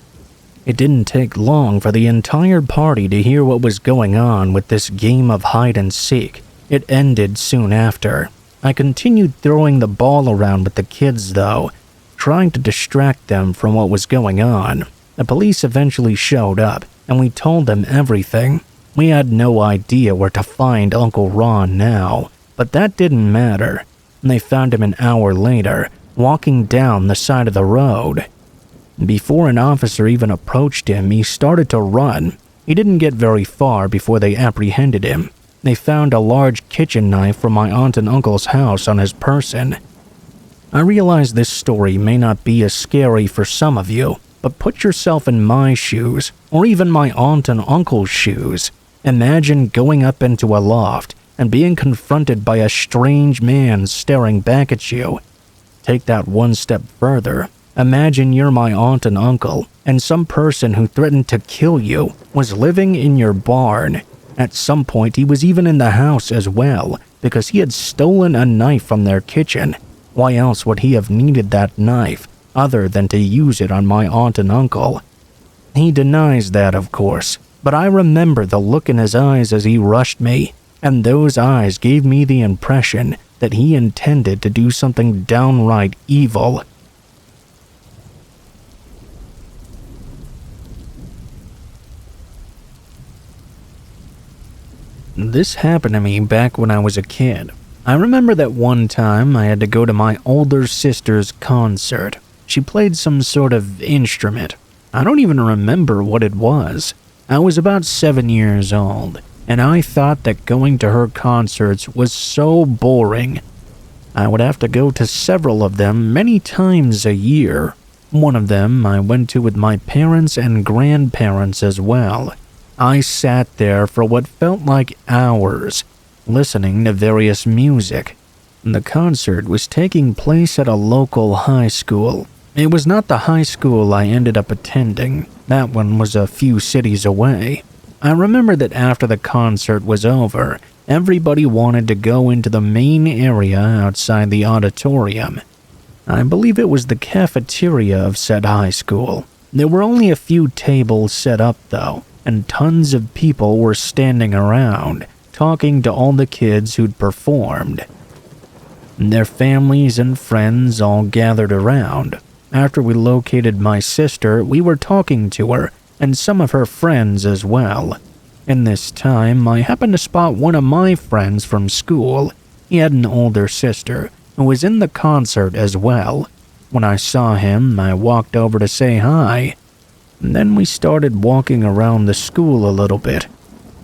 It didn't take long for the entire party to hear what was going on with this game of hide-and-seek. It ended soon after. I continued throwing the ball around with the kids, though, trying to distract them from what was going on. The police eventually showed up, and we told them everything. We had no idea where to find Uncle Ron now, but that didn't matter. They found him an hour later, walking down the side of the road. Before an officer even approached him, he started to run. He didn't get very far before they apprehended him. They found a large kitchen knife from my aunt and uncle's house on his person. I realize this story may not be as scary for some of you, but put yourself in my shoes, or even my aunt and uncle's shoes. Imagine going up into a loft and being confronted by a strange man staring back at you. Take that one step further. Imagine you're my aunt and uncle, and some person who threatened to kill you was living in your barn. At some point, he was even in the house as well, because he had stolen a knife from their kitchen. Why else would he have needed that knife, other than to use it on my aunt and uncle? He denies that, of course, but I remember the look in his eyes as he rushed me, and those eyes gave me the impression that he intended to do something downright evil. This happened to me back when I was a kid. I remember that one time I had to go to my older sister's concert. She played some sort of instrument. I don't even remember what it was. I was about 7 years old, and I thought that going to her concerts was so boring. I would have to go to several of them many times a year. One of them I went to with my parents and grandparents as well. I sat there for what felt like hours, listening to various music. The concert was taking place at a local high school. It was not the high school I ended up attending. That one was a few cities away. I remember that after the concert was over, everybody wanted to go into the main area outside the auditorium. I believe it was the cafeteria of said high school. There were only a few tables set up though, and tons of people were standing around, talking to all the kids who'd performed. Their families and friends all gathered around. After we located my sister, we were talking to her, and some of her friends as well. In this time, I happened to spot one of my friends from school. He had an older sister, who was in the concert as well. When I saw him, I walked over to say hi. Then we started walking around the school a little bit,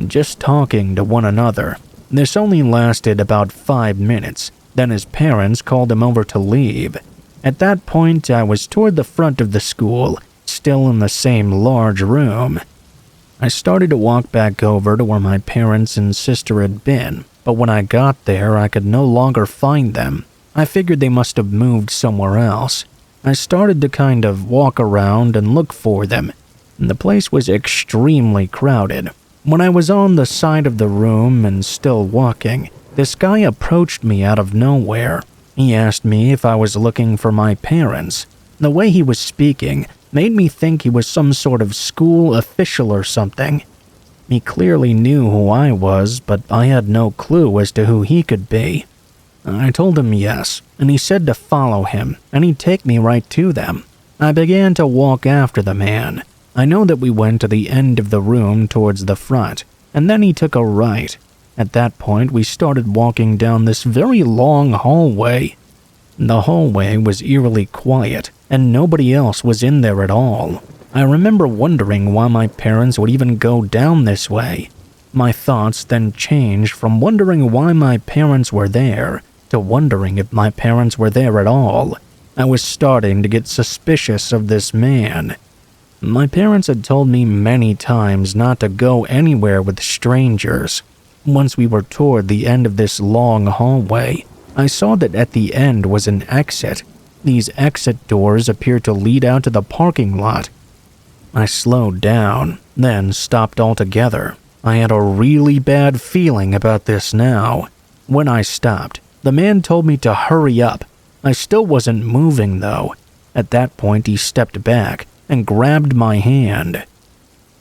just talking to one another. This only lasted about 5 minutes, then his parents called him over to leave. At that point, I was toward the front of the school, still in the same large room. I started to walk back over to where my parents and sister had been, but when I got there, I could no longer find them. I figured they must have moved somewhere else. I started to kind of walk around and look for them. The place was extremely crowded. When I was on the side of the room and still walking, this guy approached me out of nowhere. He asked me if I was looking for my parents. The way he was speaking made me think he was some sort of school official or something. He clearly knew who I was, but I had no clue as to who he could be. I told him yes, and he said to follow him, and he'd take me right to them. I began to walk after the man. I know that we went to the end of the room towards the front, and then he took a right. At that point, we started walking down this very long hallway. The hallway was eerily quiet, and nobody else was in there at all. I remember wondering why my parents would even go down this way. My thoughts then changed from wondering why my parents were there to wondering if my parents were there at all. I was starting to get suspicious of this man. My parents had told me many times not to go anywhere with strangers. Once we were toward the end of this long hallway, I saw that at the end was an exit. These exit doors appeared to lead out to the parking lot. I slowed down, then stopped altogether. I had a really bad feeling about this now. When I stopped, the man told me to hurry up. I still wasn't moving though. At that point, he stepped back and grabbed my hand.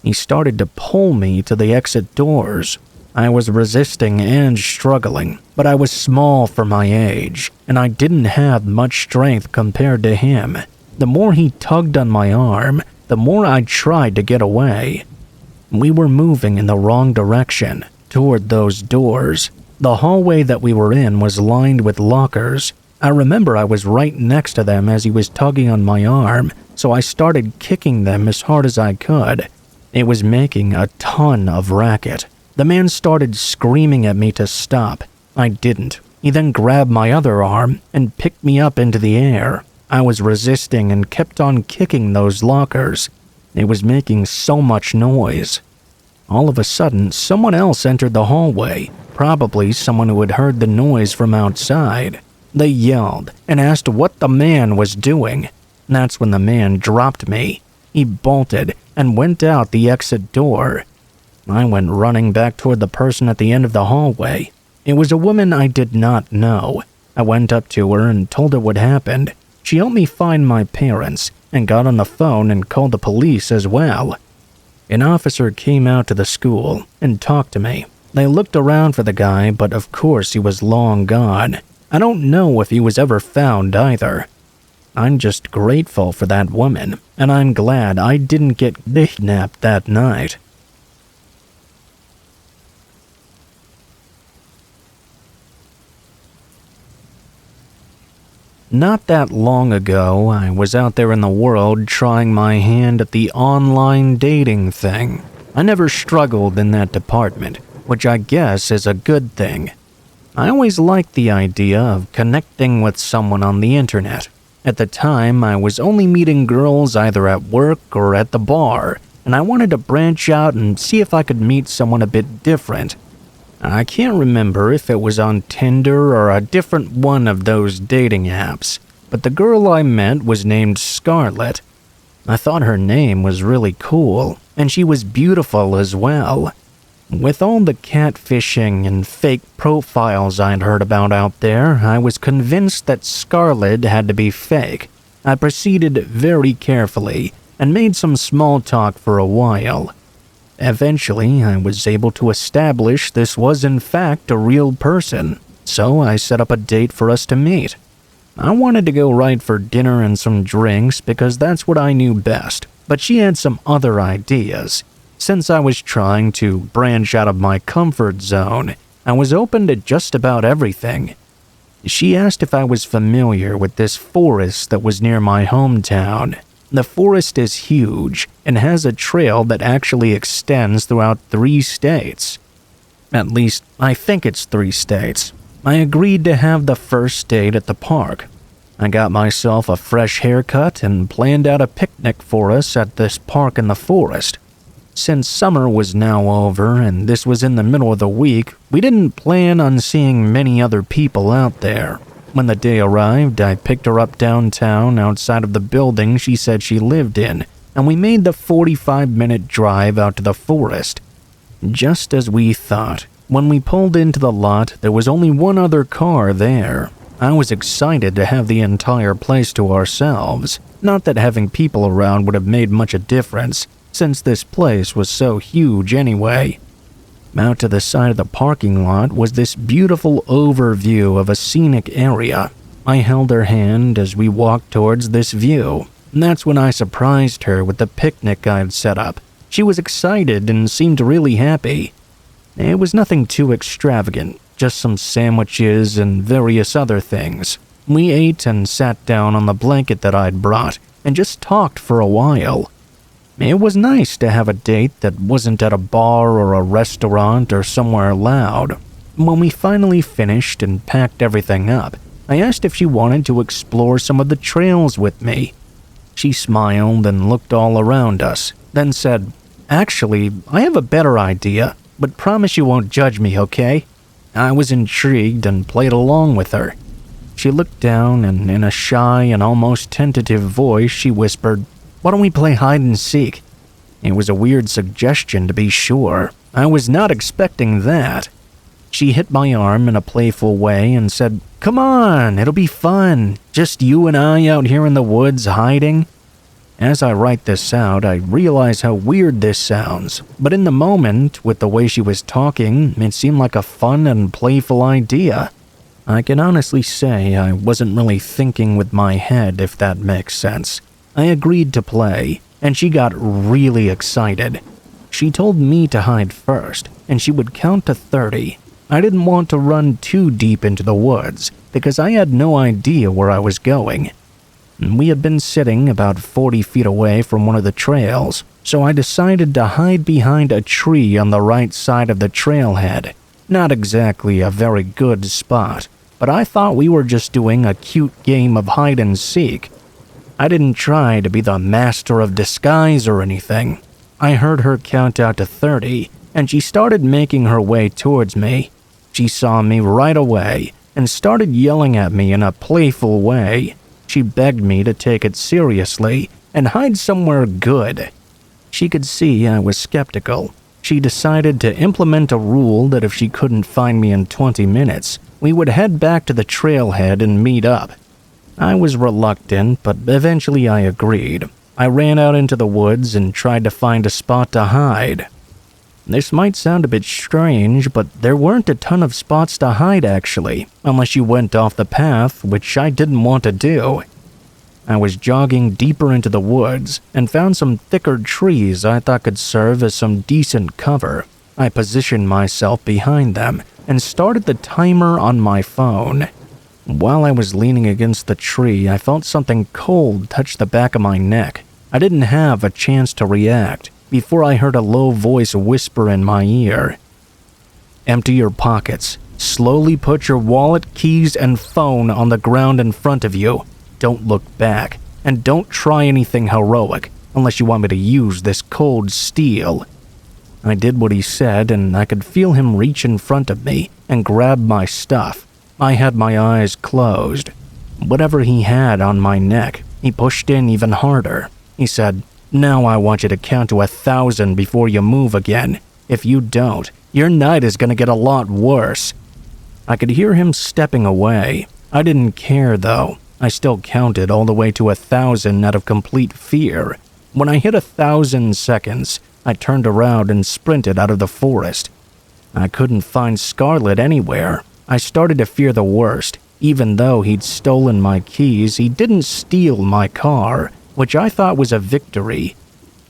He started to pull me to the exit doors. I was resisting and struggling, but I was small for my age, and I didn't have much strength compared to him. The more he tugged on my arm, the more I tried to get away. We were moving in the wrong direction, toward those doors. The hallway that we were in was lined with lockers. I remember I was right next to them as he was tugging on my arm, so I started kicking them as hard as I could. It was making a ton of racket. The man started screaming at me to stop. I didn't. He then grabbed my other arm and picked me up into the air. I was resisting and kept on kicking those lockers. It was making so much noise. All of a sudden, someone else entered the hallway, probably someone who had heard the noise from outside. They yelled and asked what the man was doing. That's when the man dropped me. He bolted and went out the exit door. I went running back toward the person at the end of the hallway. It was a woman I did not know. I went up to her and told her what happened. She helped me find my parents and got on the phone and called the police as well. An officer came out to the school and talked to me. They looked around for the guy, but of course he was long gone. I don't know if he was ever found either. I'm just grateful for that woman, and I'm glad I didn't get kidnapped that night. Not that long ago, I was out there in the world trying my hand at the online dating thing. I never struggled in that department, which I guess is a good thing. I always liked the idea of connecting with someone on the internet. At the time, I was only meeting girls either at work or at the bar, and I wanted to branch out and see if I could meet someone a bit different. I can't remember if it was on Tinder or a different one of those dating apps, but the girl I met was named Scarlett. I thought her name was really cool, and she was beautiful as well. With all the catfishing and fake profiles I'd heard about out there, I was convinced that Scarlett had to be fake. I proceeded very carefully and made some small talk for a while. Eventually, I was able to establish this was in fact a real person, so I set up a date for us to meet. I wanted to go right for dinner and some drinks because that's what I knew best, but she had some other ideas. Since I was trying to branch out of my comfort zone, I was open to just about everything. She asked if I was familiar with this forest that was near my hometown. The forest is huge and has a trail that actually extends throughout 3 states. At least, I think it's 3 states. I agreed to have the first date at the park. I got myself a fresh haircut and planned out a picnic for us at this park in the forest. Since summer was now over and this was in the middle of the week, we didn't plan on seeing many other people out there. When the day arrived, I picked her up downtown outside of the building she said she lived in, and we made the 45-minute drive out to the forest. Just as we thought, when we pulled into the lot, there was only one other car there. I was excited to have the entire place to ourselves. Not that having people around would have made much a difference, since this place was so huge anyway. Out to the side of the parking lot was this beautiful overview of a scenic area. I held her hand as we walked towards this view. That's when I surprised her with the picnic I'd set up. She was excited and seemed really happy. It was nothing too extravagant, just some sandwiches and various other things. We ate and sat down on the blanket that I'd brought and just talked for a while. It was nice to have a date that wasn't at a bar or a restaurant or somewhere loud. When we finally finished and packed everything up, I asked if she wanted to explore some of the trails with me. She smiled and looked all around us, then said, "Actually, I have a better idea, but promise you won't judge me, okay?" I was intrigued and played along with her. She looked down and in a shy and almost tentative voice she whispered, "Why don't we play hide and seek?" It was a weird suggestion to be sure. I was not expecting that. She hit my arm in a playful way and said, "Come on, it'll be fun. Just you and I out here in the woods hiding." As I write this out, I realize how weird this sounds, but in the moment, with the way she was talking, it seemed like a fun and playful idea. I can honestly say I wasn't really thinking with my head, if that makes sense. I agreed to play, and she got really excited. She told me to hide first, and she would count to 30. I didn't want to run too deep into the woods, because I had no idea where I was going. We had been sitting about 40 feet away from one of the trails. so I decided to hide behind a tree on the right side of the trailhead. Not exactly a very good spot, but I thought we were just doing a cute game of hide and seek. I didn't try to be the master of disguise or anything. I heard her count out to 30, and she started making her way towards me. She saw me right away and started yelling at me in a playful way. She begged me to take it seriously and hide somewhere good. She could see I was skeptical. She decided to implement a rule that if she couldn't find me in 20 minutes, we would head back to the trailhead and meet up. I was reluctant, but eventually I agreed. I ran out into the woods and tried to find a spot to hide. This might sound a bit strange, but there weren't a ton of spots to hide actually, unless you went off the path, which I didn't want to do. I was jogging deeper into the woods and found some thicker trees I thought could serve as some decent cover. I positioned myself behind them and started the timer on my phone. While I was leaning against the tree, I felt something cold touch the back of my neck. I didn't have a chance to react before I heard a low voice whisper in my ear. "Empty your pockets. Slowly put your wallet, keys, and phone on the ground in front of you. Don't look back, and don't try anything heroic unless you want me to use this cold steel." I did what he said, and I could feel him reach in front of me and grab my stuff. I had my eyes closed. Whatever he had on my neck, he pushed in even harder. He said, "Now I want you to count to 1,000 before you move again. If you don't, your night is gonna get a lot worse." I could hear him stepping away. I didn't care though. I still counted all the way to 1,000 out of complete fear. When I hit 1,000 seconds, I turned around and sprinted out of the forest. I couldn't find Scarlett anywhere. I started to fear the worst. Even though he'd stolen my keys, he didn't steal my car, which I thought was a victory.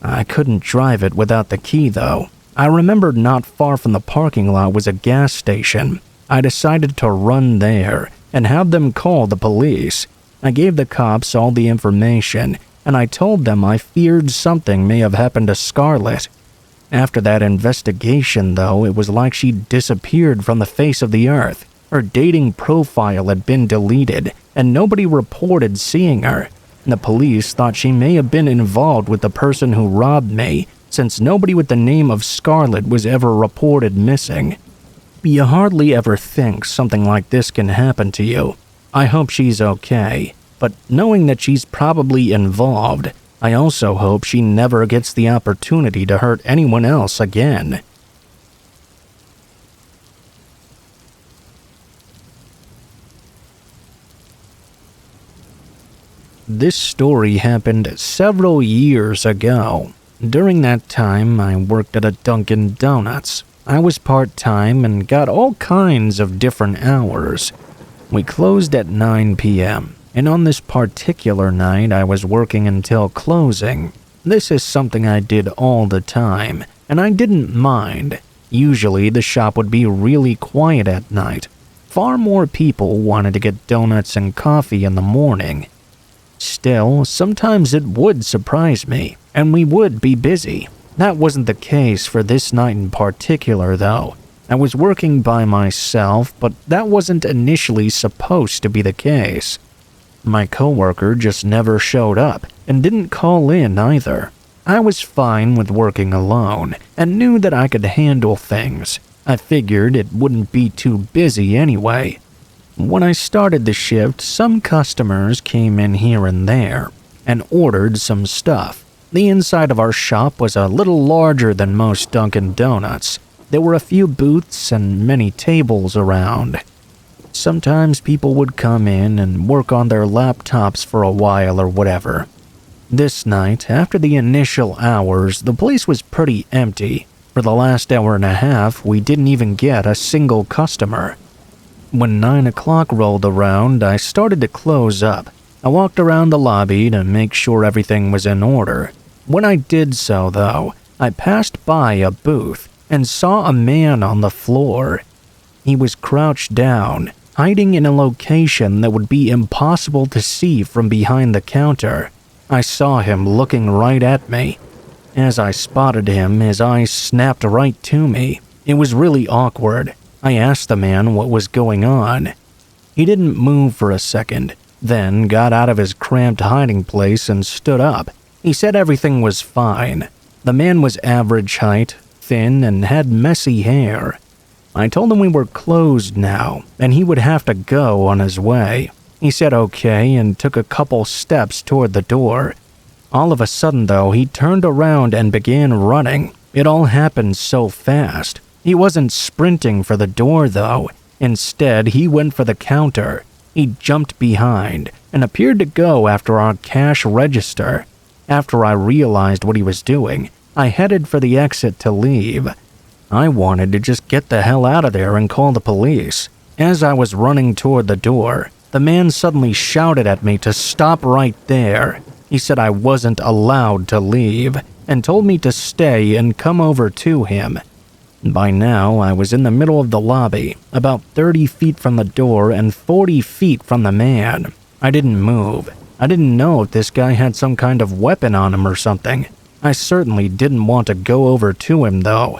I couldn't drive it without the key though. I remembered not far from the parking lot was a gas station. I decided to run there and have them call the police. I gave the cops all the information, and I told them I feared something may have happened to Scarlett. After that investigation, though, it was like she disappeared from the face of the earth. Her dating profile had been deleted, and nobody reported seeing her. The police thought she may have been involved with the person who robbed me, since nobody with the name of Scarlett was ever reported missing. You hardly ever think something like this can happen to you. I hope she's okay, but knowing that she's probably involved, I also hope she never gets the opportunity to hurt anyone else again. This story happened several years ago. During that time, I worked at a Dunkin Donuts. I was part-time and got all kinds of different hours. We closed at 9 p.m., and on this particular night, I was working until closing. This is something I did all the time, and I didn't mind. Usually, the shop would be really quiet at night. Far more people wanted to get donuts and coffee in the morning. Still, sometimes it would surprise me, and we would be busy. That wasn't the case for this night in particular, though. I was working by myself, but that wasn't initially supposed to be the case. My coworker just never showed up and didn't call in either. I was fine with working alone and knew that I could handle things. I figured it wouldn't be too busy anyway. When I started the shift, some customers came in here and there and ordered some stuff. The inside of our shop was a little larger than most Dunkin Donuts. There were a few booths and many tables around. Sometimes people would come in and work on their laptops for a while or whatever. This night, after the initial hours, the place was pretty empty. For the last hour and a half, we didn't even get a single customer. When 9 o'clock rolled around, I started to close up. I walked around the lobby to make sure everything was in order. When I did so, though, I passed by a booth and saw a man on the floor. He was crouched down, hiding in a location that would be impossible to see from behind the counter. I saw him looking right at me. As I spotted him, his eyes snapped right to me. It was really awkward. I asked the man what was going on. He didn't move for a second, then got out of his cramped hiding place and stood up. He said everything was fine. The man was average height, thin, and had messy hair. I told him we were closed now, and he would have to go on his way. He said okay and took a couple steps toward the door. All of a sudden, though, he turned around and began running. It all happened so fast. He wasn't sprinting for the door, though. Instead, he went for the counter. He jumped behind and appeared to go after our cash register. After I realized what he was doing, I headed for the exit to leave. I wanted to just get the hell out of there and call the police. As I was running toward the door, the man suddenly shouted at me to stop right there. He said I wasn't allowed to leave and told me to stay and come over to him. By now, I was in the middle of the lobby, about 30 feet from the door and 40 feet from the man. I didn't move. I didn't know if this guy had some kind of weapon on him or something. I certainly didn't want to go over to him, though.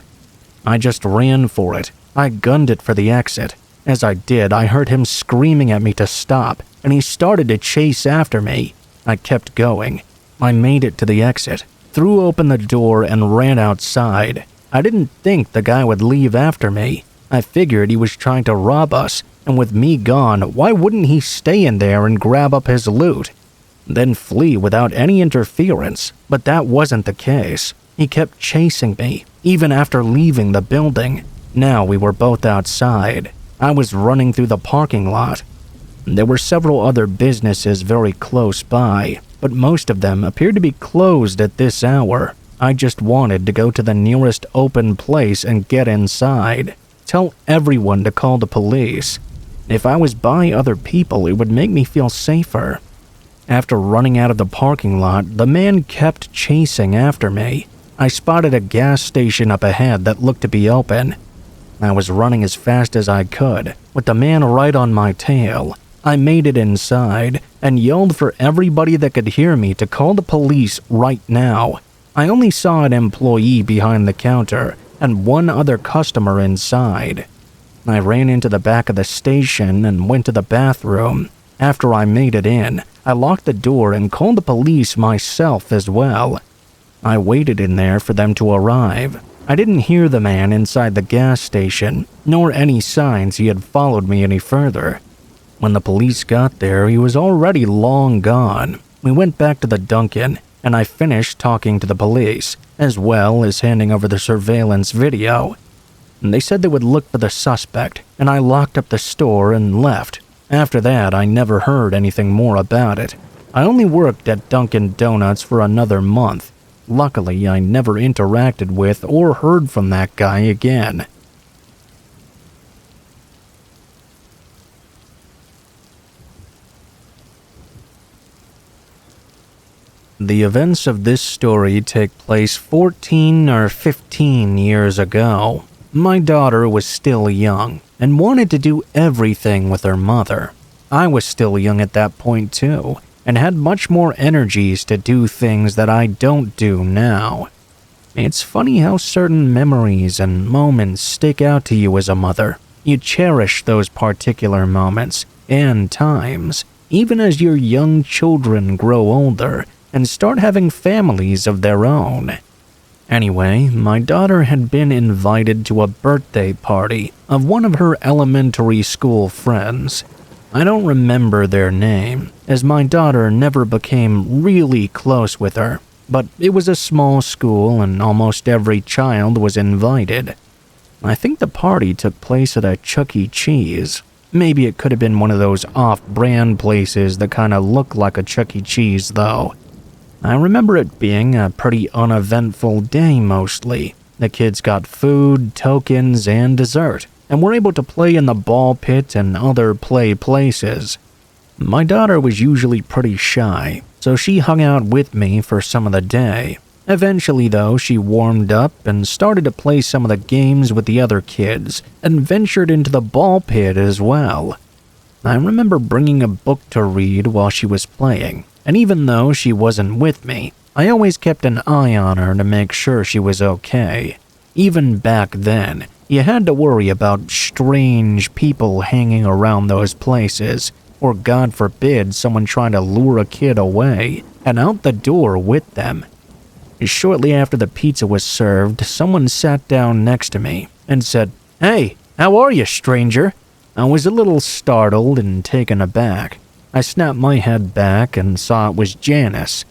I just ran for it. I gunned it for the exit. As I did, I heard him screaming at me to stop, and he started to chase after me. I kept going. I made it to the exit, threw open the door, and ran outside. I didn't think the guy would leave after me. I figured he was trying to rob us, and with me gone, why wouldn't he stay in there and grab up his loot? Then flee without any interference, but that wasn't the case. He kept chasing me, even after leaving the building. Now we were both outside. I was running through the parking lot. There were several other businesses very close by, but most of them appeared to be closed at this hour. I just wanted to go to the nearest open place and get inside. Tell everyone to call the police. If I was by other people, it would make me feel safer. After running out of the parking lot, the man kept chasing after me. I spotted a gas station up ahead that looked to be open. I was running as fast as I could, with the man right on my tail. I made it inside and yelled for everybody that could hear me to call the police right now. I only saw an employee behind the counter and one other customer inside. I ran into the back of the station and went to the bathroom. After I made it in, I locked the door and called the police myself as well. I waited in there for them to arrive. I didn't hear the man inside the gas station, nor any signs he had followed me any further. When the police got there, he was already long gone. We went back to the Dunkin', and I finished talking to the police, as well as handing over the surveillance video. They said they would look for the suspect, and I locked up the store and left. After that, I never heard anything more about it. I only worked at Dunkin Donuts for another month. Luckily, I never interacted with or heard from that guy again. The events of this story take place 14 or 15 years ago. My daughter was still young and wanted to do everything with her mother. I was still young at that point too, and had much more energies to do things that I don't do now. It's funny how certain memories and moments stick out to you as a mother. You cherish those particular moments and times, even as your young children grow older and start having families of their own. Anyway, my daughter had been invited to a birthday party of one of her elementary school friends. I don't remember their name, as my daughter never became really close with her, but it was a small school and almost every child was invited. I think the party took place at a Chuck E. Cheese. Maybe it could have been one of those off-brand places that kind of look like a Chuck E. Cheese, though. I remember it being a pretty uneventful day mostly. The kids got food, tokens, and dessert, and were able to play in the ball pit and other play places. My daughter was usually pretty shy, so she hung out with me for some of the day. Eventually, though, she warmed up and started to play some of the games with the other kids, and ventured into the ball pit as well. I remember bringing a book to read while she was playing, and even though she wasn't with me, I always kept an eye on her to make sure she was okay. Even back then, you had to worry about strange people hanging around those places, or God forbid someone trying to lure a kid away and out the door with them. Shortly after the pizza was served, someone sat down next to me and said, "Hey, how are you, stranger?" I was a little startled and taken aback. I snapped my head back and saw it was Janice.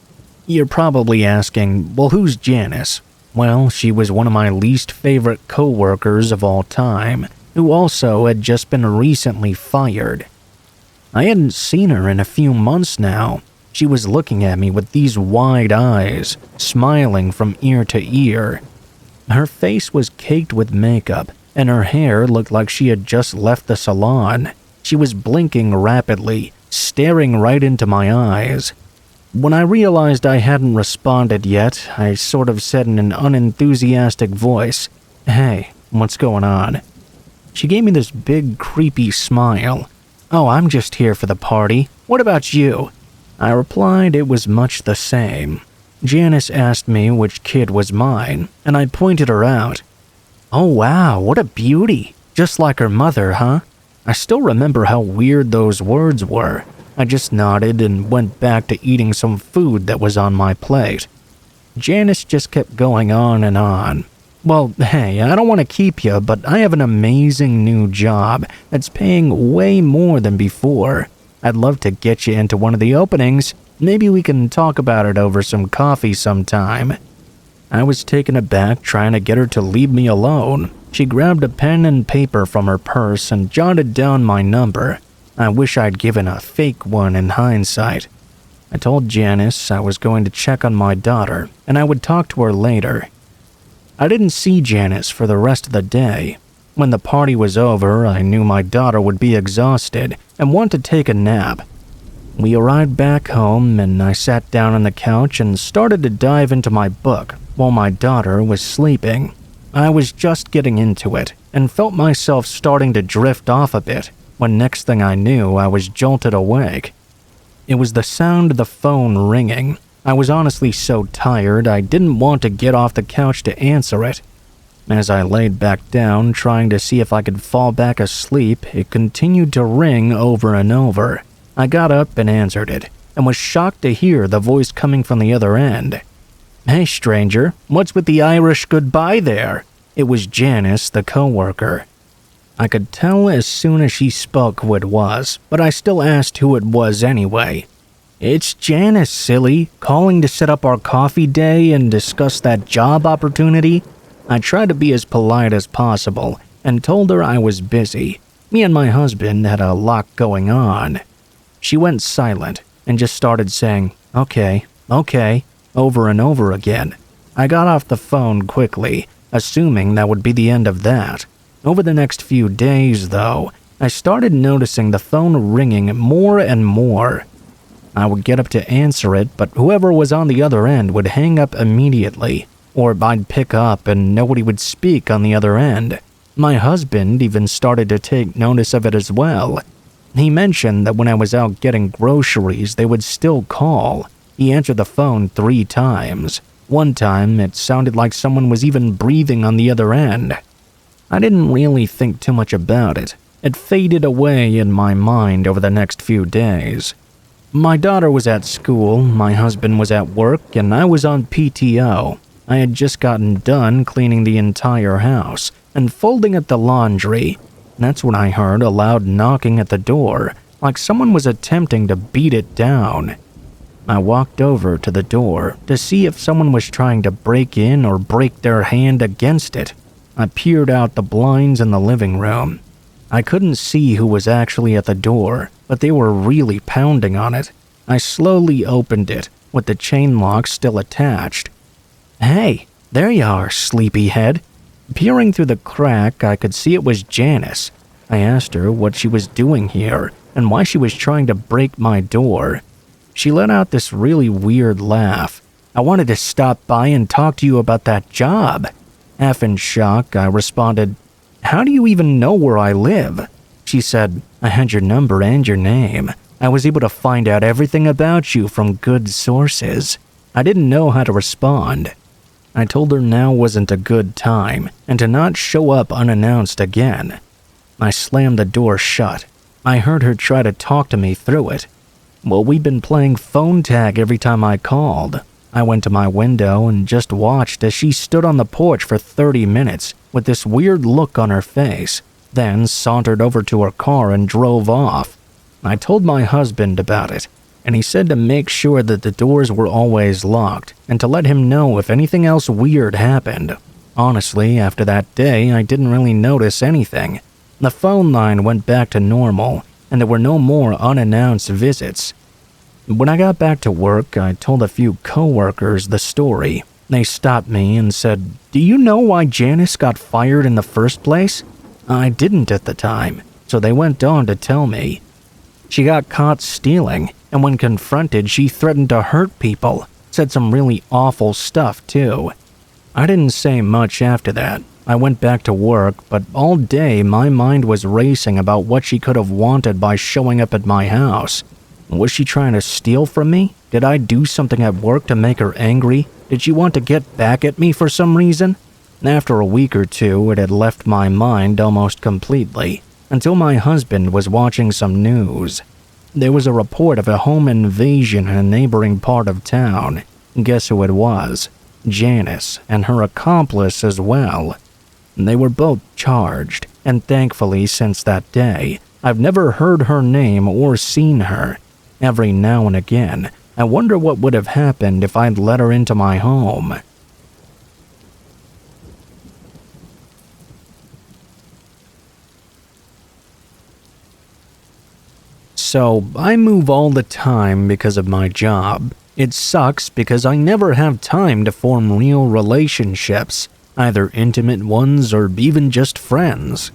You're probably asking, well, who's Janice? Well, she was one of my least favorite coworkers of all time, who also had just been recently fired. I hadn't seen her in a few months now. She was looking at me with these wide eyes, smiling from ear to ear. Her face was caked with makeup, and her hair looked like she had just left the salon. She was blinking rapidly, staring right into my eyes. When I realized I hadn't responded yet, I sort of said in an unenthusiastic voice, "Hey, what's going on?" She gave me this big, creepy smile. "Oh, I'm just here for the party. What about you?" I replied it was much the same. Janice asked me which kid was mine, and I pointed her out. "Oh wow, what a beauty. Just like her mother, huh?" I still remember how weird those words were. I just nodded and went back to eating some food that was on my plate. Janice just kept going on and on. "Well, hey, I don't want to keep you, but I have an amazing new job that's paying way more than before. I'd love to get you into one of the openings. Maybe we can talk about it over some coffee sometime." I was taken aback trying to get her to leave me alone. She grabbed a pen and paper from her purse and jotted down my number. I wish I'd given a fake one in hindsight. I told Janice I was going to check on my daughter and I would talk to her later. I didn't see Janice for the rest of the day. When the party was over, I knew my daughter would be exhausted and want to take a nap. We arrived back home and I sat down on the couch and started to dive into my book while my daughter was sleeping. I was just getting into it and felt myself starting to drift off a bit when next thing I knew I was jolted awake. It was the sound of the phone ringing. I was honestly so tired I didn't want to get off the couch to answer it. As I laid back down trying to see if I could fall back asleep, it continued to ring over and over. I got up and answered it, and was shocked to hear the voice coming from the other end. "Hey stranger, what's with the Irish goodbye there?" It was Janice, the coworker. I could tell as soon as she spoke who it was, but I still asked who it was anyway. "It's Janice, silly, calling to set up our coffee day and discuss that job opportunity." I tried to be as polite as possible and told her I was busy. Me and my husband had a lot going on. She went silent and just started saying, okay, over and over again. I got off the phone quickly, assuming that would be the end of that. Over the next few days, though, I started noticing the phone ringing more and more. I would get up to answer it, but whoever was on the other end would hang up immediately, or I'd pick up and nobody would speak on the other end. My husband even started to take notice of it as well. He mentioned that when I was out getting groceries, they would still call. He answered the phone 3 times. One time, it sounded like someone was even breathing on the other end. I didn't really think too much about it. It faded away in my mind over the next few days. My daughter was at school, my husband was at work, and I was on PTO. I had just gotten done cleaning the entire house and folding up the laundry. That's when I heard a loud knocking at the door, like someone was attempting to beat it down. I walked over to the door to see if someone was trying to break in or break their hand against it. I peered out the blinds in the living room. I couldn't see who was actually at the door, but they were really pounding on it. I slowly opened it, with the chain lock still attached. "Hey, there you are, sleepyhead." Peering through the crack, I could see it was Janice. I asked her what she was doing here and why she was trying to break my door. She let out this really weird laugh. "I wanted to stop by and talk to you about that job." Half in shock, I responded, "How do you even know where I live?" She said, "I had your number and your name. I was able to find out everything about you from good sources." I didn't know how to respond. I told her now wasn't a good time and to not show up unannounced again. I slammed the door shut. I heard her try to talk to me through it. Well, we'd been playing phone tag every time I called. I went to my window and just watched as she stood on the porch for 30 minutes with this weird look on her face, then sauntered over to her car and drove off. I told my husband about it, and he said to make sure that the doors were always locked and to let him know if anything else weird happened. Honestly, after that day, I didn't really notice anything. The phone line went back to normal, and there were no more unannounced visits. When I got back to work, I told a few coworkers the story. They stopped me and said, "Do you know why Janice got fired in the first place?" I didn't at the time, so they went on to tell me. She got caught stealing, and when confronted, she threatened to hurt people, said some really awful stuff too. I didn't say much after that. I went back to work, but all day my mind was racing about what she could have wanted by showing up at my house. Was she trying to steal from me? Did I do something at work to make her angry? Did she want to get back at me for some reason? After a week or two, it had left my mind almost completely, until my husband was watching some news. There was a report of a home invasion in a neighboring part of town. Guess who it was? Janice, and her accomplice as well. They were both charged, and thankfully since that day, I've never heard her name or seen her. Every now and again, I wonder what would have happened if I'd let her into my home. So, I move all the time because of my job. It sucks because I never have time to form real relationships, either intimate ones or even just friends.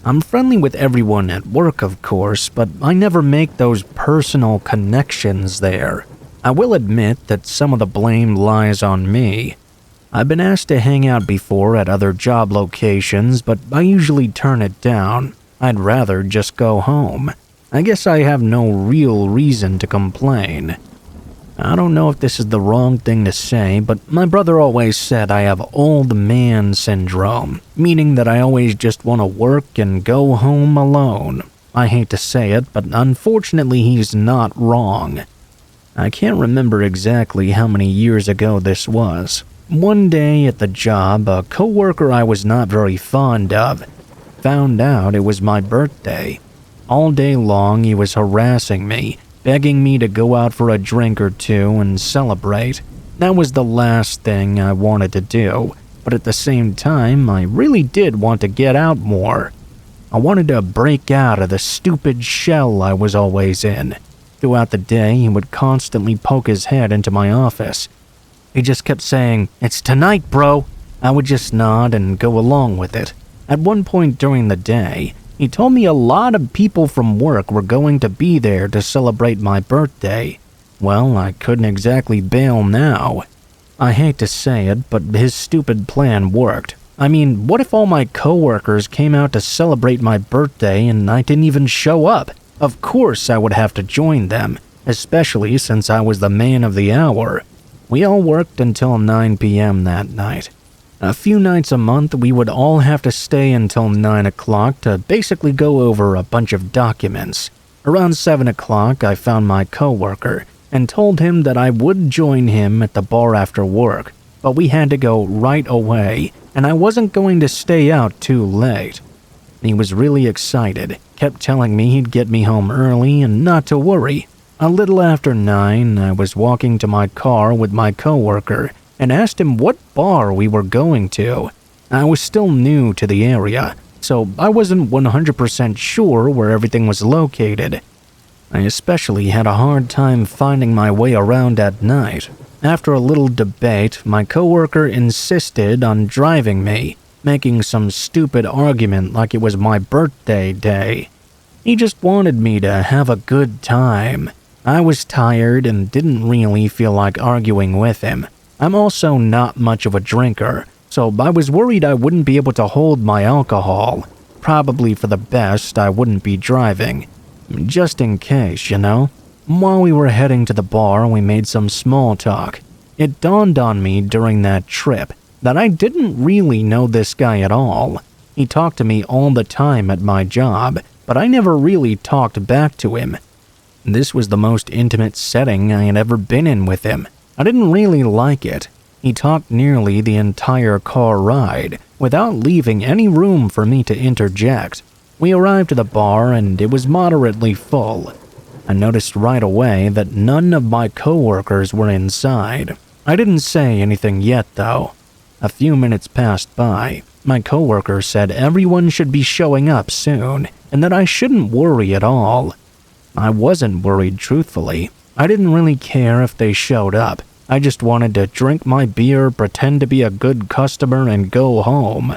I'm friendly with everyone at work, of course, but I never make those personal connections there. I will admit that some of the blame lies on me. I've been asked to hang out before at other job locations, but I usually turn it down. I'd rather just go home. I guess I have no real reason to complain. I don't know if this is the wrong thing to say, but my brother always said I have old man syndrome, meaning that I always just want to work and go home alone. I hate to say it, but unfortunately he's not wrong. I can't remember exactly how many years ago this was. One day at the job, a coworker I was not very fond of found out it was my birthday. All day long he was harassing me, begging me to go out for a drink or two and celebrate. That was the last thing I wanted to do, but at the same time, I really did want to get out more. I wanted to break out of the stupid shell I was always in. Throughout the day, he would constantly poke his head into my office. He just kept saying, "It's tonight, bro." I would just nod and go along with it. At one point during the day, he told me a lot of people from work were going to be there to celebrate my birthday. Well, I couldn't exactly bail now. I hate to say it, but his stupid plan worked. I mean, what if all my coworkers came out to celebrate my birthday and I didn't even show up? Of course I would have to join them, especially since I was the man of the hour. We all worked until 9 p.m. that night. A few nights a month, we would all have to stay until 9 o'clock to basically go over a bunch of documents. Around 7 o'clock, I found my coworker and told him that I would join him at the bar after work, but we had to go right away, and I wasn't going to stay out too late. He was really excited, kept telling me he'd get me home early and not to worry. A little after 9, I was walking to my car with my coworker and asked him what bar we were going to. I was still new to the area, so I wasn't 100% sure where everything was located. I especially had a hard time finding my way around at night. After a little debate, my coworker insisted on driving me, making some stupid argument like it was my birthday day. He just wanted me to have a good time. I was tired and didn't really feel like arguing with him. I'm also not much of a drinker, so I was worried I wouldn't be able to hold my alcohol. Probably for the best I wouldn't be driving. Just in case, you know? While we were heading to the bar, we made some small talk. It dawned on me during that trip that I didn't really know this guy at all. He talked to me all the time at my job, but I never really talked back to him. This was the most intimate setting I had ever been in with him. I didn't really like it. He talked nearly the entire car ride, without leaving any room for me to interject. We arrived at the bar and it was moderately full. I noticed right away that none of my coworkers were inside. I didn't say anything yet, though. A few minutes passed by. My coworker said everyone should be showing up soon, and that I shouldn't worry at all. I wasn't worried, truthfully. I didn't really care if they showed up. I just wanted to drink my beer, pretend to be a good customer, and go home.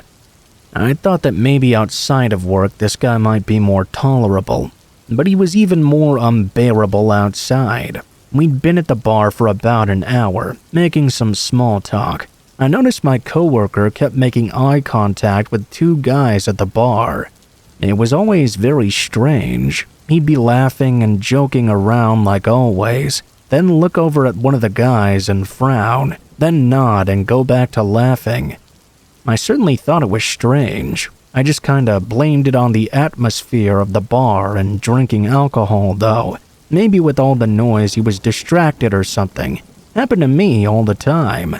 I thought that maybe outside of work this guy might be more tolerable, but he was even more unbearable outside. We'd been at the bar for about an hour, making some small talk. I noticed my coworker kept making eye contact with two guys at the bar. It was always very strange. He'd be laughing and joking around like always, then look over at one of the guys and frown, then nod and go back to laughing. I certainly thought it was strange. I just kinda blamed it on the atmosphere of the bar and drinking alcohol, though. Maybe with all the noise he was distracted or something. Happened to me all the time.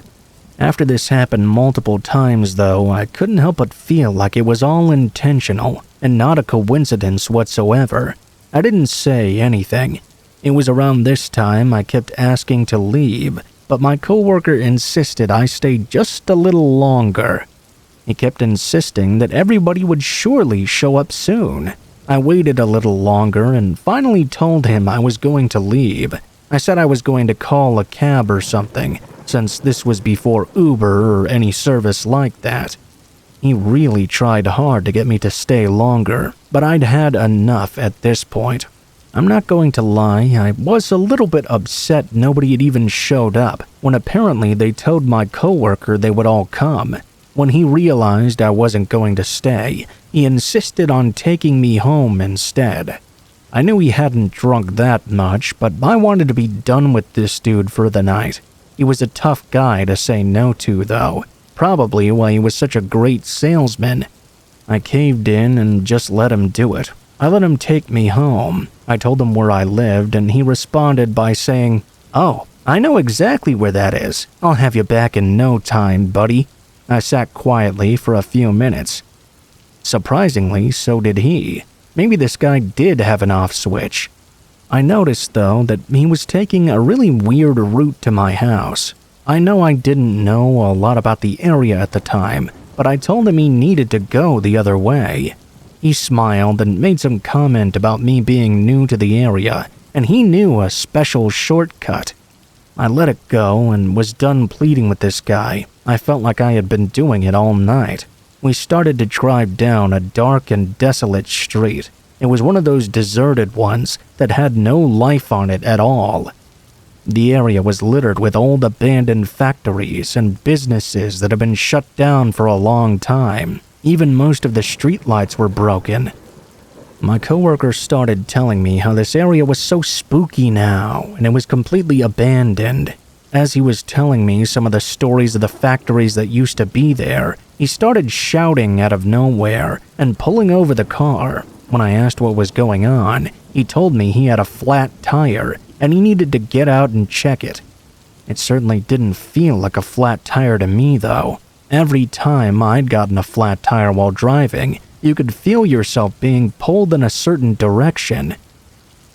After this happened multiple times, though, I couldn't help but feel like it was all intentional and not a coincidence whatsoever. I didn't say anything. It was around this time I kept asking to leave, but my coworker insisted I stay just a little longer. He kept insisting that everybody would surely show up soon. I waited a little longer and finally told him I was going to leave. I said I was going to call a cab or something, since this was before Uber or any service like that. He really tried hard to get me to stay longer, but I'd had enough at this point. I'm not going to lie, I was a little bit upset nobody had even showed up, when apparently they told my coworker they would all come. When he realized I wasn't going to stay, he insisted on taking me home instead. I knew he hadn't drunk that much, but I wanted to be done with this dude for the night. He was a tough guy to say no to, though. Probably why he was such a great salesman. I caved in and just let him do it. I let him take me home. I told him where I lived, and he responded by saying, "Oh, I know exactly where that is. I'll have you back in no time, buddy." I sat quietly for a few minutes. Surprisingly, so did he. Maybe this guy did have an off switch. I noticed, though, that he was taking a really weird route to my house. I know I didn't know a lot about the area at the time, but I told him he needed to go the other way. He smiled and made some comment about me being new to the area, and he knew a special shortcut. I let it go and was done pleading with this guy. I felt like I had been doing it all night. We started to drive down a dark and desolate street. It was one of those deserted ones that had no life on it at all. The area was littered with old abandoned factories and businesses that had been shut down for a long time. Even most of the streetlights were broken. My coworker started telling me how this area was so spooky now, and it was completely abandoned. As he was telling me some of the stories of the factories that used to be there, he started shouting out of nowhere and pulling over the car. When I asked what was going on, he told me he had a flat tire and he needed to get out and check it. It certainly didn't feel like a flat tire to me, though. Every time I'd gotten a flat tire while driving, you could feel yourself being pulled in a certain direction.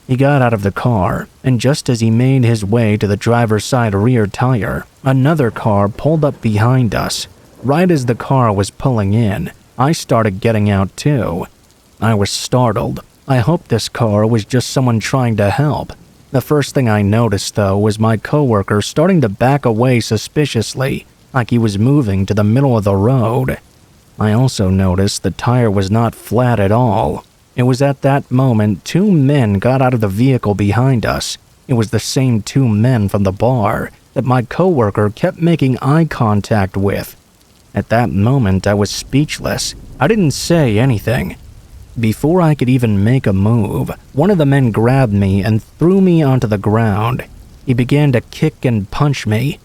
He got out of the car, and just as he made his way to the driver's side rear tire, another car pulled up behind us. Right as the car was pulling in, I started getting out too. I was startled. I hoped this car was just someone trying to help. The first thing I noticed, though, was my coworker starting to back away suspiciously, like he was moving to the middle of the road. I also noticed the tire was not flat at all. It was at that moment 2 men got out of the vehicle behind us. It was the same 2 men from the bar that my coworker kept making eye contact with. At that moment, I was speechless. I didn't say anything. Before I could even make a move, one of the men grabbed me and threw me onto the ground. He began to kick and punch me.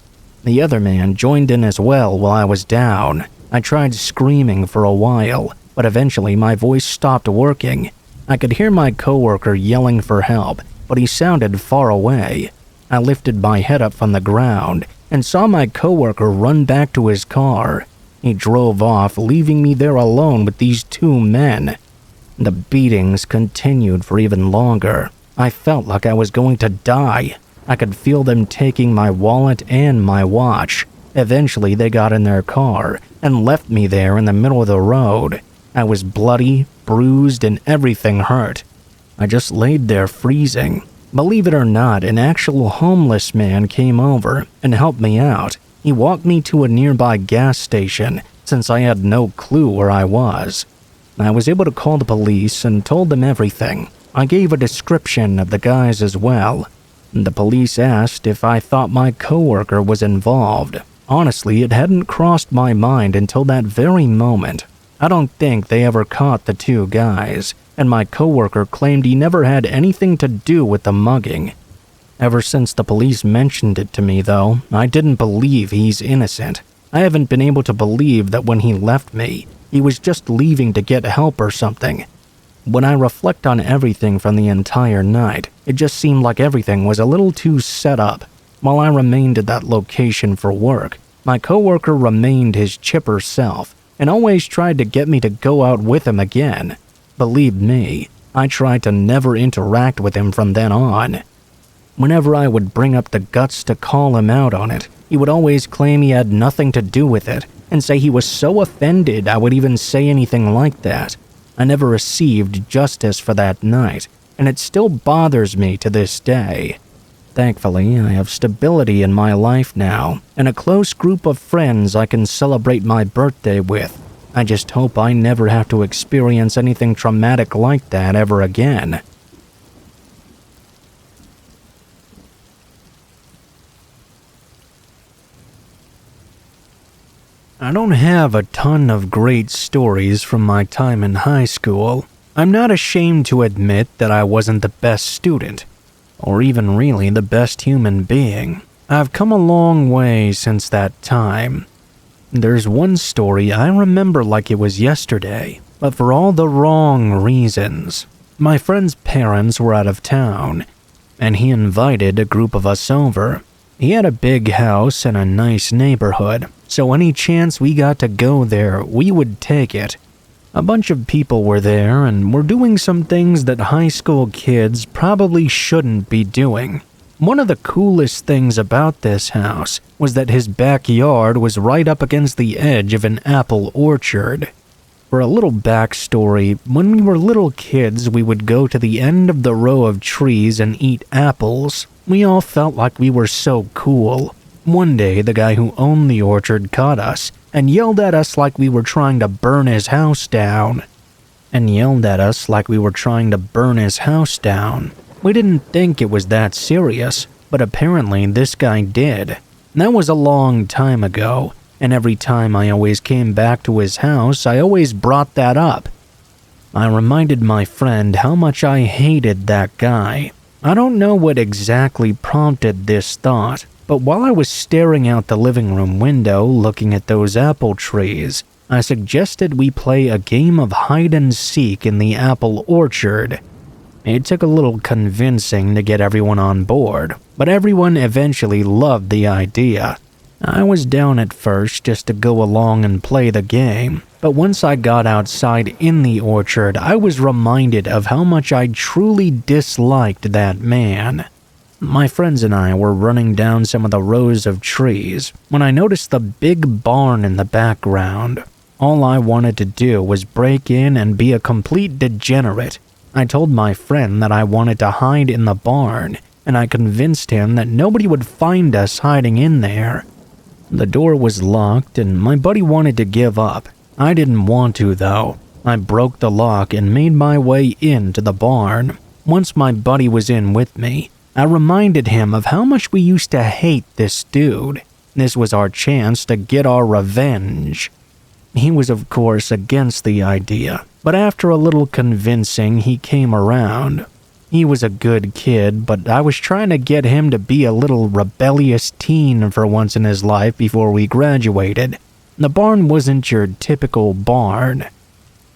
The other man joined in as well while I was down. I tried screaming for a while, but eventually my voice stopped working. I could hear my coworker yelling for help, but he sounded far away. I lifted my head up from the ground and saw my coworker run back to his car. He drove off, leaving me there alone with these two men. The beatings continued for even longer. I felt like I was going to die. I could feel them taking my wallet and my watch. Eventually, they got in their car and left me there in the middle of the road. I was bloody, bruised, and everything hurt. I just laid there freezing. Believe it or not, an actual homeless man came over and helped me out. He walked me to a nearby gas station since I had no clue where I was. I was able to call the police and told them everything. I gave a description of the guys as well. The police asked if I thought my coworker was involved. Honestly, it hadn't crossed my mind until that very moment. I don't think they ever caught the two guys, and my coworker claimed he never had anything to do with the mugging. Ever since the police mentioned it to me, though, I didn't believe he's innocent. I haven't been able to believe that when he left me, he was just leaving to get help or something. When I reflect on everything from the entire night, it just seemed like everything was a little too set up. While I remained at that location for work, my coworker remained his chipper self and always tried to get me to go out with him again. Believe me, I tried to never interact with him from then on. Whenever I would bring up the guts to call him out on it, he would always claim he had nothing to do with it and say he was so offended I would even say anything like that. I never received justice for that night, and it still bothers me to this day. Thankfully, I have stability in my life now, and a close group of friends I can celebrate my birthday with. I just hope I never have to experience anything traumatic like that ever again. I don't have a ton of great stories from my time in high school. I'm not ashamed to admit that I wasn't the best student, or even really the best human being. I've come a long way since that time. There's one story I remember like it was yesterday, but for all the wrong reasons. My friend's parents were out of town, and he invited a group of us over. He had a big house in a nice neighborhood, so any chance we got to go there, we would take it. A bunch of people were there and were doing some things that high school kids probably shouldn't be doing. One of the coolest things about this house was that his backyard was right up against the edge of an apple orchard. For a little backstory, when we were little kids, we would go to the end of the row of trees and eat apples. We all felt like we were so cool. One day, the guy who owned the orchard caught us and yelled at us like we were trying to burn his house down. We didn't think it was that serious, but apparently this guy did. That was a long time ago, and every time I always came back to his house, I always brought that up. I reminded my friend how much I hated that guy. I don't know what exactly prompted this thought, but while I was staring out the living room window looking at those apple trees, I suggested we play a game of hide and seek in the apple orchard. It took a little convincing to get everyone on board, but everyone eventually loved the idea. I was down at first just to go along and play the game, but once I got outside in the orchard, I was reminded of how much I truly disliked that man. My friends and I were running down some of the rows of trees when I noticed the big barn in the background. All I wanted to do was break in and be a complete degenerate. I told my friend that I wanted to hide in the barn, and I convinced him that nobody would find us hiding in there. The door was locked and my buddy wanted to give up. I didn't want to though. I broke the lock and made my way into the barn. Once my buddy was in with me, I reminded him of how much we used to hate this dude. This was our chance to get our revenge. He was of course against the idea, but after a little convincing he came around. He was a good kid, but I was trying to get him to be a little rebellious teen for once in his life before we graduated. The barn wasn't your typical barn.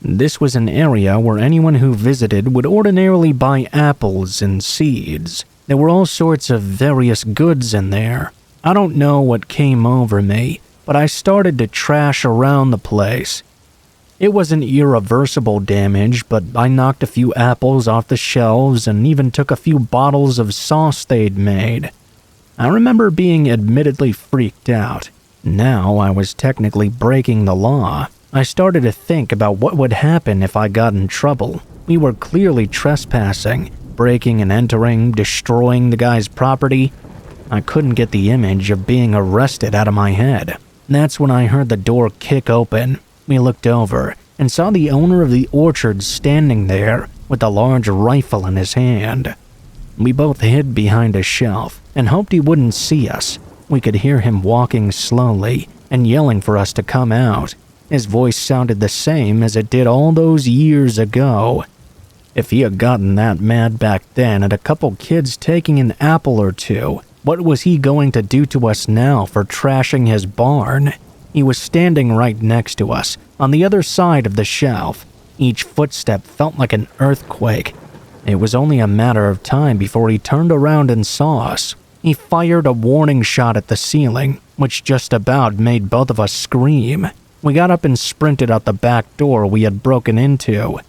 This was an area where anyone who visited would ordinarily buy apples and seeds. There were all sorts of various goods in there. I don't know what came over me, but I started to trash around the place. It wasn't irreversible damage, but I knocked a few apples off the shelves and even took a few bottles of sauce they'd made. I remember being admittedly freaked out. Now I was technically breaking the law. I started to think about what would happen if I got in trouble. We were clearly trespassing, breaking and entering, destroying the guy's property. I couldn't get the image of being arrested out of my head. That's when I heard the door kick open. We looked over and saw the owner of the orchard standing there with a large rifle in his hand. We both hid behind a shelf and hoped he wouldn't see us. We could hear him walking slowly and yelling for us to come out. His voice sounded the same as it did all those years ago. If he had gotten that mad back then at a couple kids taking an apple or two, what was he going to do to us now for trashing his barn? He was standing right next to us, on the other side of the shelf. Each footstep felt like an earthquake. It was only a matter of time before he turned around and saw us. He fired a warning shot at the ceiling, which just about made both of us scream. We got up and sprinted out the back door we had broken into.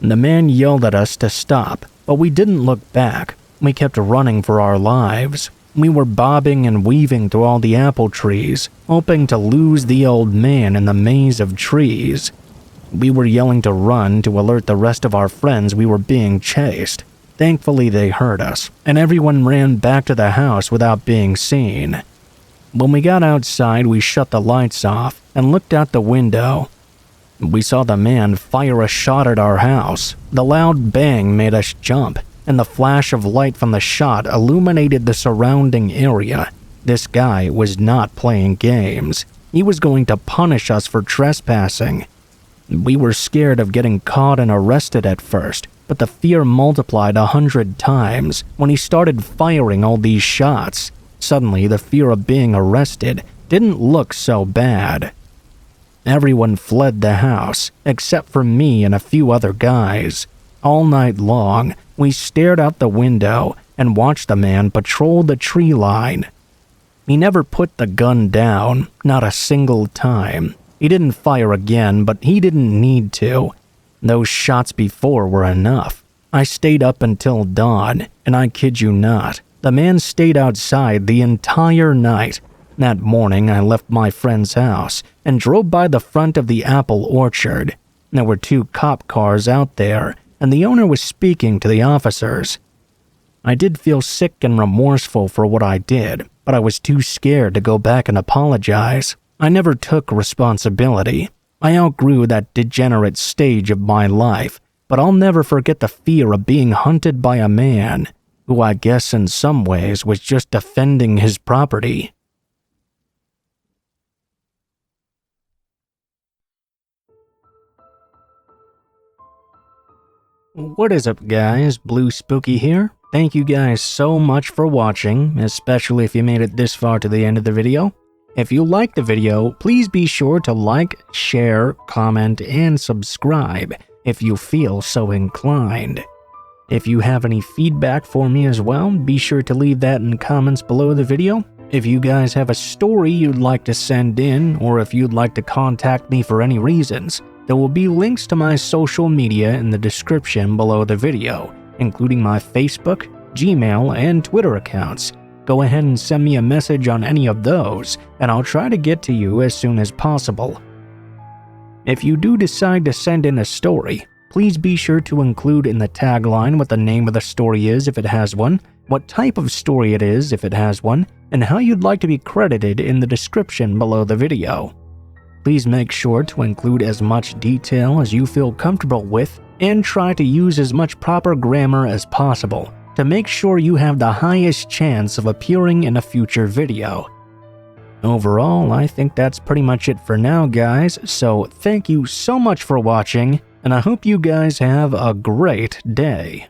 The man yelled at us to stop, but we didn't look back. We kept running for our lives. We were bobbing and weaving through all the apple trees, hoping to lose the old man in the maze of trees. We were yelling to run to alert the rest of our friends we were being chased. Thankfully, they heard us, and everyone ran back to the house without being seen. When we got outside, we shut the lights off and looked out the window. We saw the man fire a shot at our house. The loud bang made us jump, and the flash of light from the shot illuminated the surrounding area. This guy was not playing games. He was going to punish us for trespassing. We were scared of getting caught and arrested at first, but the fear multiplied 100 times when he started firing all these shots. Suddenly, the fear of being arrested didn't look so bad. Everyone fled the house, except for me and a few other guys. All night long, we stared out the window and watched the man patrol the tree line. He never put the gun down, not a single time. He didn't fire again, but he didn't need to. Those shots before were enough. I stayed up until dawn, and I kid you not, the man stayed outside the entire night. That morning, I left my friend's house and drove by the front of the apple orchard. There were 2 cop cars out there, and the owner was speaking to the officers. I did feel sick and remorseful for what I did, but I was too scared to go back and apologize. I never took responsibility. I outgrew that degenerate stage of my life, but I'll never forget the fear of being hunted by a man who I guess in some ways was just defending his property. What is up, guys? Blue Spooky here. Thank you guys so much for watching, especially if you made it this far to the end of the video. If you liked the video, please be sure to like, share, comment, and subscribe if you feel so inclined. If you have any feedback for me as well, be sure to leave that in comments below the video. If you guys have a story you'd like to send in, or if you'd like to contact me for any reasons, there will be links to my social media in the description below the video, including my Facebook, Gmail, and Twitter accounts. Go ahead and send me a message on any of those, and I'll try to get to you as soon as possible. If you do decide to send in a story, please be sure to include in the tagline what the name of the story is if it has one, what type of story it is if it has one, and how you'd like to be credited in the description below the video. Please make sure to include as much detail as you feel comfortable with, and try to use as much proper grammar as possible to make sure you have the highest chance of appearing in a future video. Overall, I think that's pretty much it for now, guys, so thank you so much for watching, and I hope you guys have a great day.